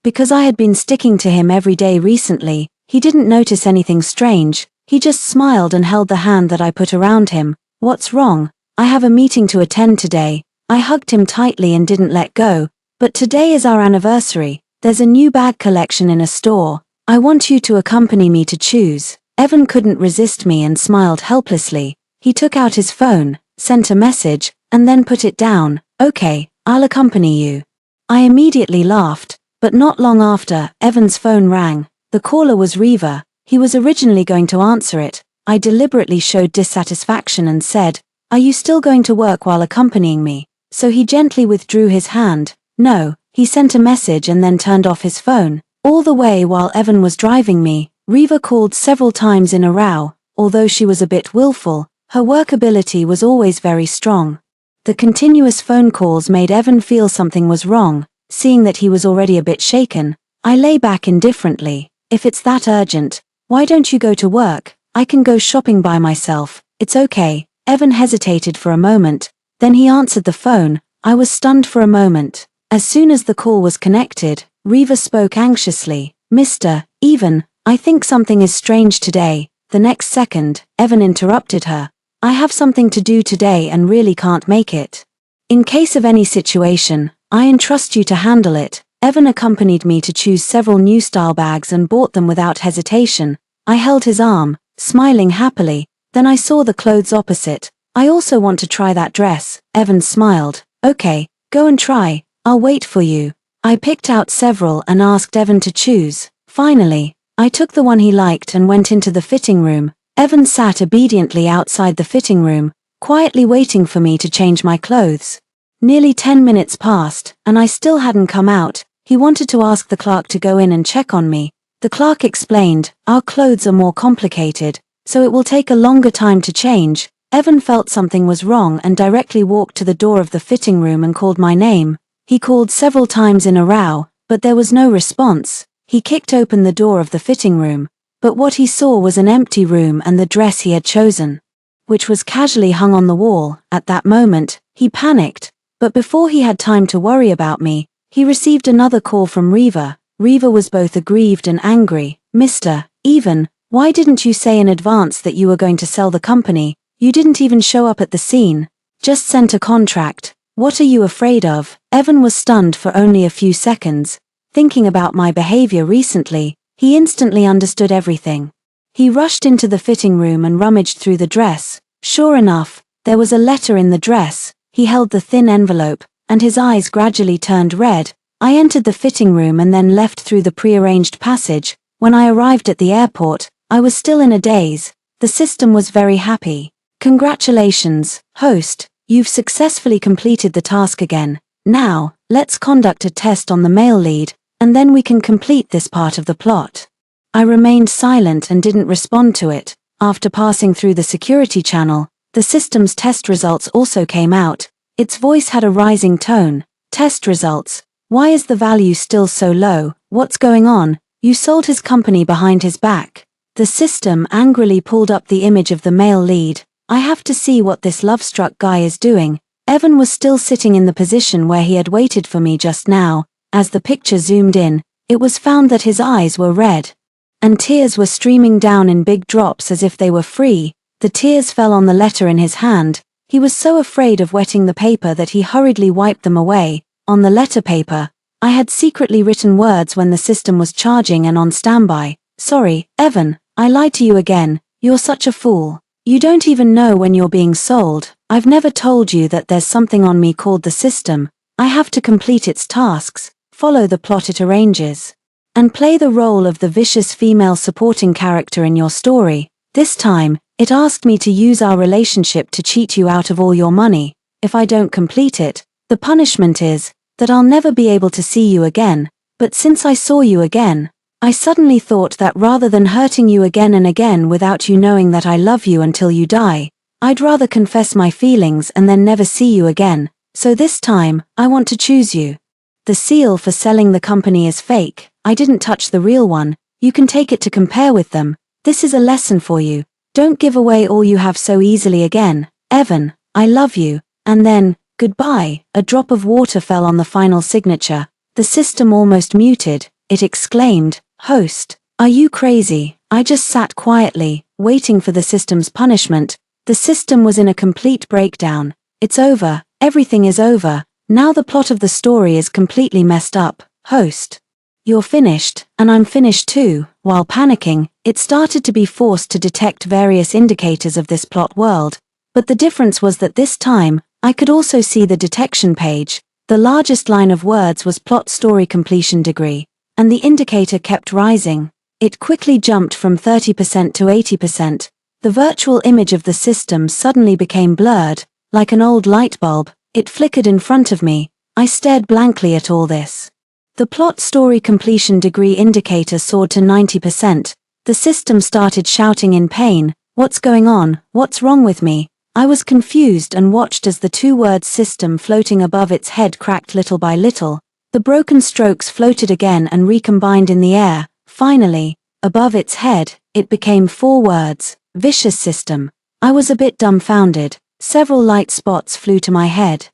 Because I had been sticking to him every day recently, he didn't notice anything strange. He just smiled and held the hand that I put around him. "What's wrong?" "I have a meeting to attend today." I hugged him tightly and didn't let go. "But today is our anniversary. There's a new bag collection in a store. I want you to accompany me to choose." Evan couldn't resist me and smiled helplessly. He took out his phone, sent a message, and then put it down. "Okay, I'll accompany you." I immediately laughed, but not long after, Evan's phone rang. The caller was Reva. He was originally going to answer it. I deliberately showed dissatisfaction and said, "Are you still going to work while accompanying me?" So he gently withdrew his hand. "No." He sent a message and then turned off his phone. All the way while Evan was driving me, Reva called several times in a row. Although she was a bit willful, her workability was always very strong. The continuous phone calls made Evan feel something was wrong. Seeing that he was already a bit shaken, I lay back indifferently. "If it's that urgent, why don't you go to work? I can go shopping by myself. It's okay." Evan hesitated for a moment, then he answered the phone. I was stunned for a moment. As soon as the call was connected, Reva spoke anxiously. "Mr. Evan, I think something is strange today." The next second, Evan interrupted her. "I have something to do today and really can't make it. In case of any situation, I entrust you to handle it." Evan accompanied me to choose several new style bags and bought them without hesitation. I held his arm, smiling happily. Then I saw the clothes opposite. "I also want to try that dress." Evan smiled. "Okay, go and try. I'll wait for you." I picked out several and asked Evan to choose. Finally, I took the one he liked and went into the fitting room. Evan sat obediently outside the fitting room, quietly waiting for me to change my clothes. Nearly 10 minutes passed, and I still hadn't come out. He wanted to ask the clerk to go in and check on me. The clerk explained, "Our clothes are more complicated, so it will take a longer time to change." Evan felt something was wrong and directly walked to the door of the fitting room and called my name. He called several times in a row, but there was no response. He kicked open the door of the fitting room, but what he saw was an empty room and the dress he had chosen, which was casually hung on the wall. At that moment, he panicked, but before he had time to worry about me, he received another call from Reva. Reva was both aggrieved and angry. "Mr. Evan, why didn't you say in advance that you were going to sell the company? You didn't even show up at the scene. Just sent a contract. What are you afraid of?" Evan was stunned for only a few seconds. Thinking about my behavior recently, he instantly understood everything. He rushed into the fitting room and rummaged through the dress. Sure enough, there was a letter in the dress. He held the thin envelope, and his eyes gradually turned red. I entered the fitting room and then left through the prearranged passage. When I arrived at the airport, I was still in a daze. The system was very happy. Congratulations, host, you've successfully completed the task again. Now, let's conduct a test on the male lead, and then we can complete this part of the plot. I remained silent and didn't respond to it. After passing through the security channel, the system's test results also came out. Its voice had a rising tone. Test results. Why is the value still so low? What's going on? You sold his company behind his back. The system angrily pulled up the image of the male lead. I have to see what this love-struck guy is doing. Evan was still sitting in the position where he had waited for me just now. As the picture zoomed in, it was found that his eyes were red, and tears were streaming down in big drops as if they were free. The tears fell on the letter in his hand. He was so afraid of wetting the paper that he hurriedly wiped them away. On the letter paper, I had secretly written words when the system was charging and on standby. Sorry, Evan, I lied to you again. You're such a fool. You don't even know when you're being sold. I've never told you that there's something on me called the system. I have to complete its tasks, follow the plot it arranges, and play the role of the vicious female supporting character in your story. This time, it asked me to use our relationship to cheat you out of all your money. If I don't complete it, the punishment is that I'll never be able to see you again. But since I saw you again, I suddenly thought that rather than hurting you again and again without you knowing that I love you until you die, I'd rather confess my feelings and then never see you again. So this time, I want to choose you. The seal for selling the company is fake. I didn't touch the real one. You can take it to compare with them. This is a lesson for you. Don't give away all you have so easily again. Evan, I love you. And then, goodbye. A drop of water fell on the final signature. The system almost muted. It exclaimed, "Host, are you crazy?" I just sat quietly, waiting for the system's punishment. The system was in a complete breakdown. It's over. Everything is over. Now the plot of the story is completely messed up. Host, you're finished, and I'm finished too. While panicking, it started to be forced to detect various indicators of this plot world. But the difference was that this time, I could also see the detection page. The largest line of words was plot story completion degree, and the indicator kept rising. It quickly jumped from 30% to 80%. The virtual image of the system suddenly became blurred, like an old light bulb. It flickered in front of me. I stared blankly at all this. The plot story completion degree indicator soared to 90%. The system started shouting in pain, "What's going on? What's wrong with me?" I was confused and watched as the two-word system floating above its head cracked little by little. The broken strokes floated again and recombined in the air. Finally, above its head, it became 4 words, "Vicious system." I was a bit dumbfounded. Several light spots flew to my head.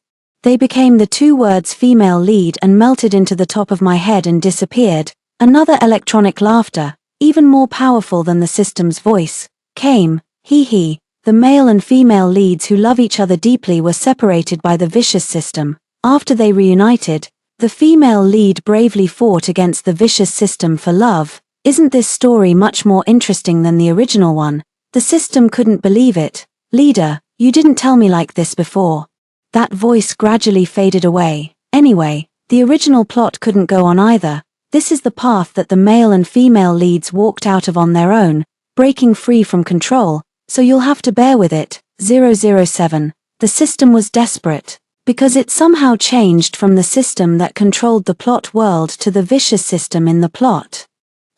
They became the 2 words female lead and melted into the top of my head and disappeared. Another electronic laughter, even more powerful than the system's voice, came. Hee hee. The male and female leads who love each other deeply were separated by the vicious system. After they reunited, the female lead bravely fought against the vicious system for love. Isn't this story much more interesting than the original one? The system couldn't believe it. "Leader, you didn't tell me like this before." That voice gradually faded away. Anyway, the original plot couldn't go on either. This is the path that the male and female leads walked out of on their own, breaking free from control, so you'll have to bear with it. 007. The system was desperate, because it somehow changed from the system that controlled the plot world to the vicious system in the plot.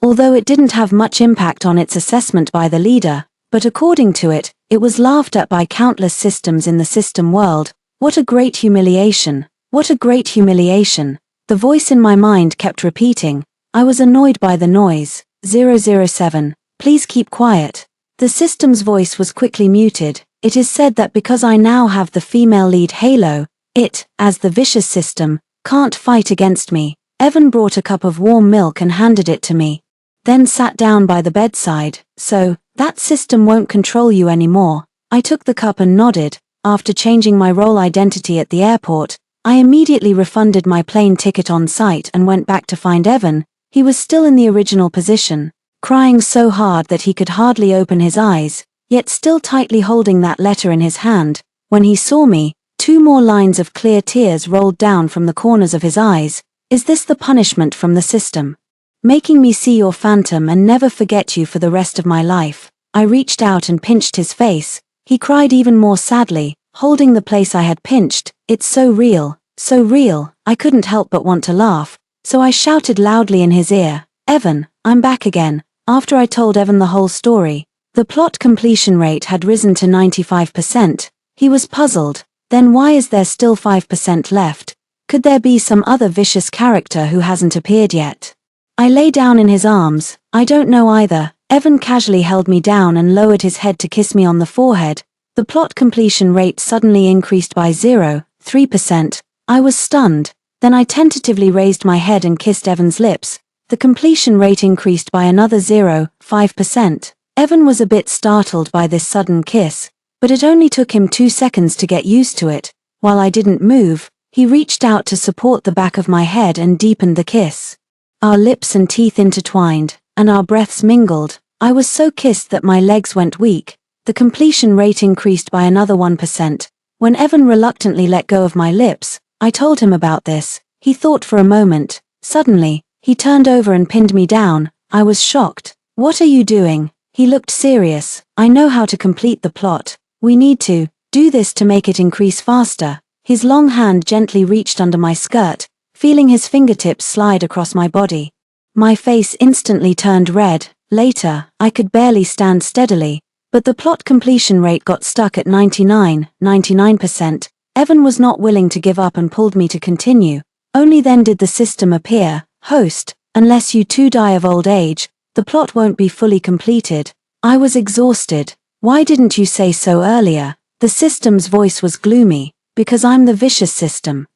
Although it didn't have much impact on its assessment by the leader, but according to it, it was laughed at by countless systems in the system world. What a great humiliation! What a great humiliation! The voice in my mind kept repeating. I was annoyed by the noise. 007. Please keep quiet. The system's voice was quickly muted. It is said that because I now have the female lead halo, it, as the vicious system, can't fight against me. Evan brought a cup of warm milk and handed it to me, then sat down by the bedside. "So, that system won't control you anymore." I took the cup and nodded. After changing my role identity at the airport, I immediately refunded my plane ticket on site and went back to find Evan. He was still in the original position, crying so hard that he could hardly open his eyes, yet still tightly holding that letter in his hand. When he saw me, 2 more lines of clear tears rolled down from the corners of his eyes. Is this the punishment from the system? Making me see your phantom and never forget you for the rest of my life. I reached out and pinched his face. He cried even more sadly, holding the place I had pinched. It's so real, so real. I couldn't help but want to laugh, so I shouted loudly in his ear, Evan, I'm back again. After I told Evan the whole story, the plot completion rate had risen to 95%. He was puzzled. Then why is there still 5% left? Could there be some other vicious character who hasn't appeared yet? I lay down in his arms. I don't know either. Evan casually held me down and lowered his head to kiss me on the forehead. The plot completion rate suddenly increased by 0.3%. I was stunned. Then I tentatively raised my head and kissed Evan's lips. The completion rate increased by another 0.5%. Evan was a bit startled by this sudden kiss, but it only took him 2 seconds to get used to it. While I didn't move, he reached out to support the back of my head and deepened the kiss. Our lips and teeth intertwined, and our breaths mingled. I was so kissed that my legs went weak. The completion rate increased by another 1%. When Evan reluctantly let go of my lips, I told him about this. He thought for a moment. Suddenly, he turned over and pinned me down. I was shocked. What are you doing? He looked serious. I know how to complete the plot. We need to do this to make it increase faster. His long hand gently reached under my skirt, feeling his fingertips slide across my body. My face instantly turned red. Later, I could barely stand steadily, but the plot completion rate got stuck at 99%. Evan was not willing to give up and pulled me to continue. Only then did the system appear. Host, unless you two die of old age, the plot won't be fully completed. I was exhausted. Why didn't you say so earlier? The system's voice was gloomy. Because I'm the vicious system.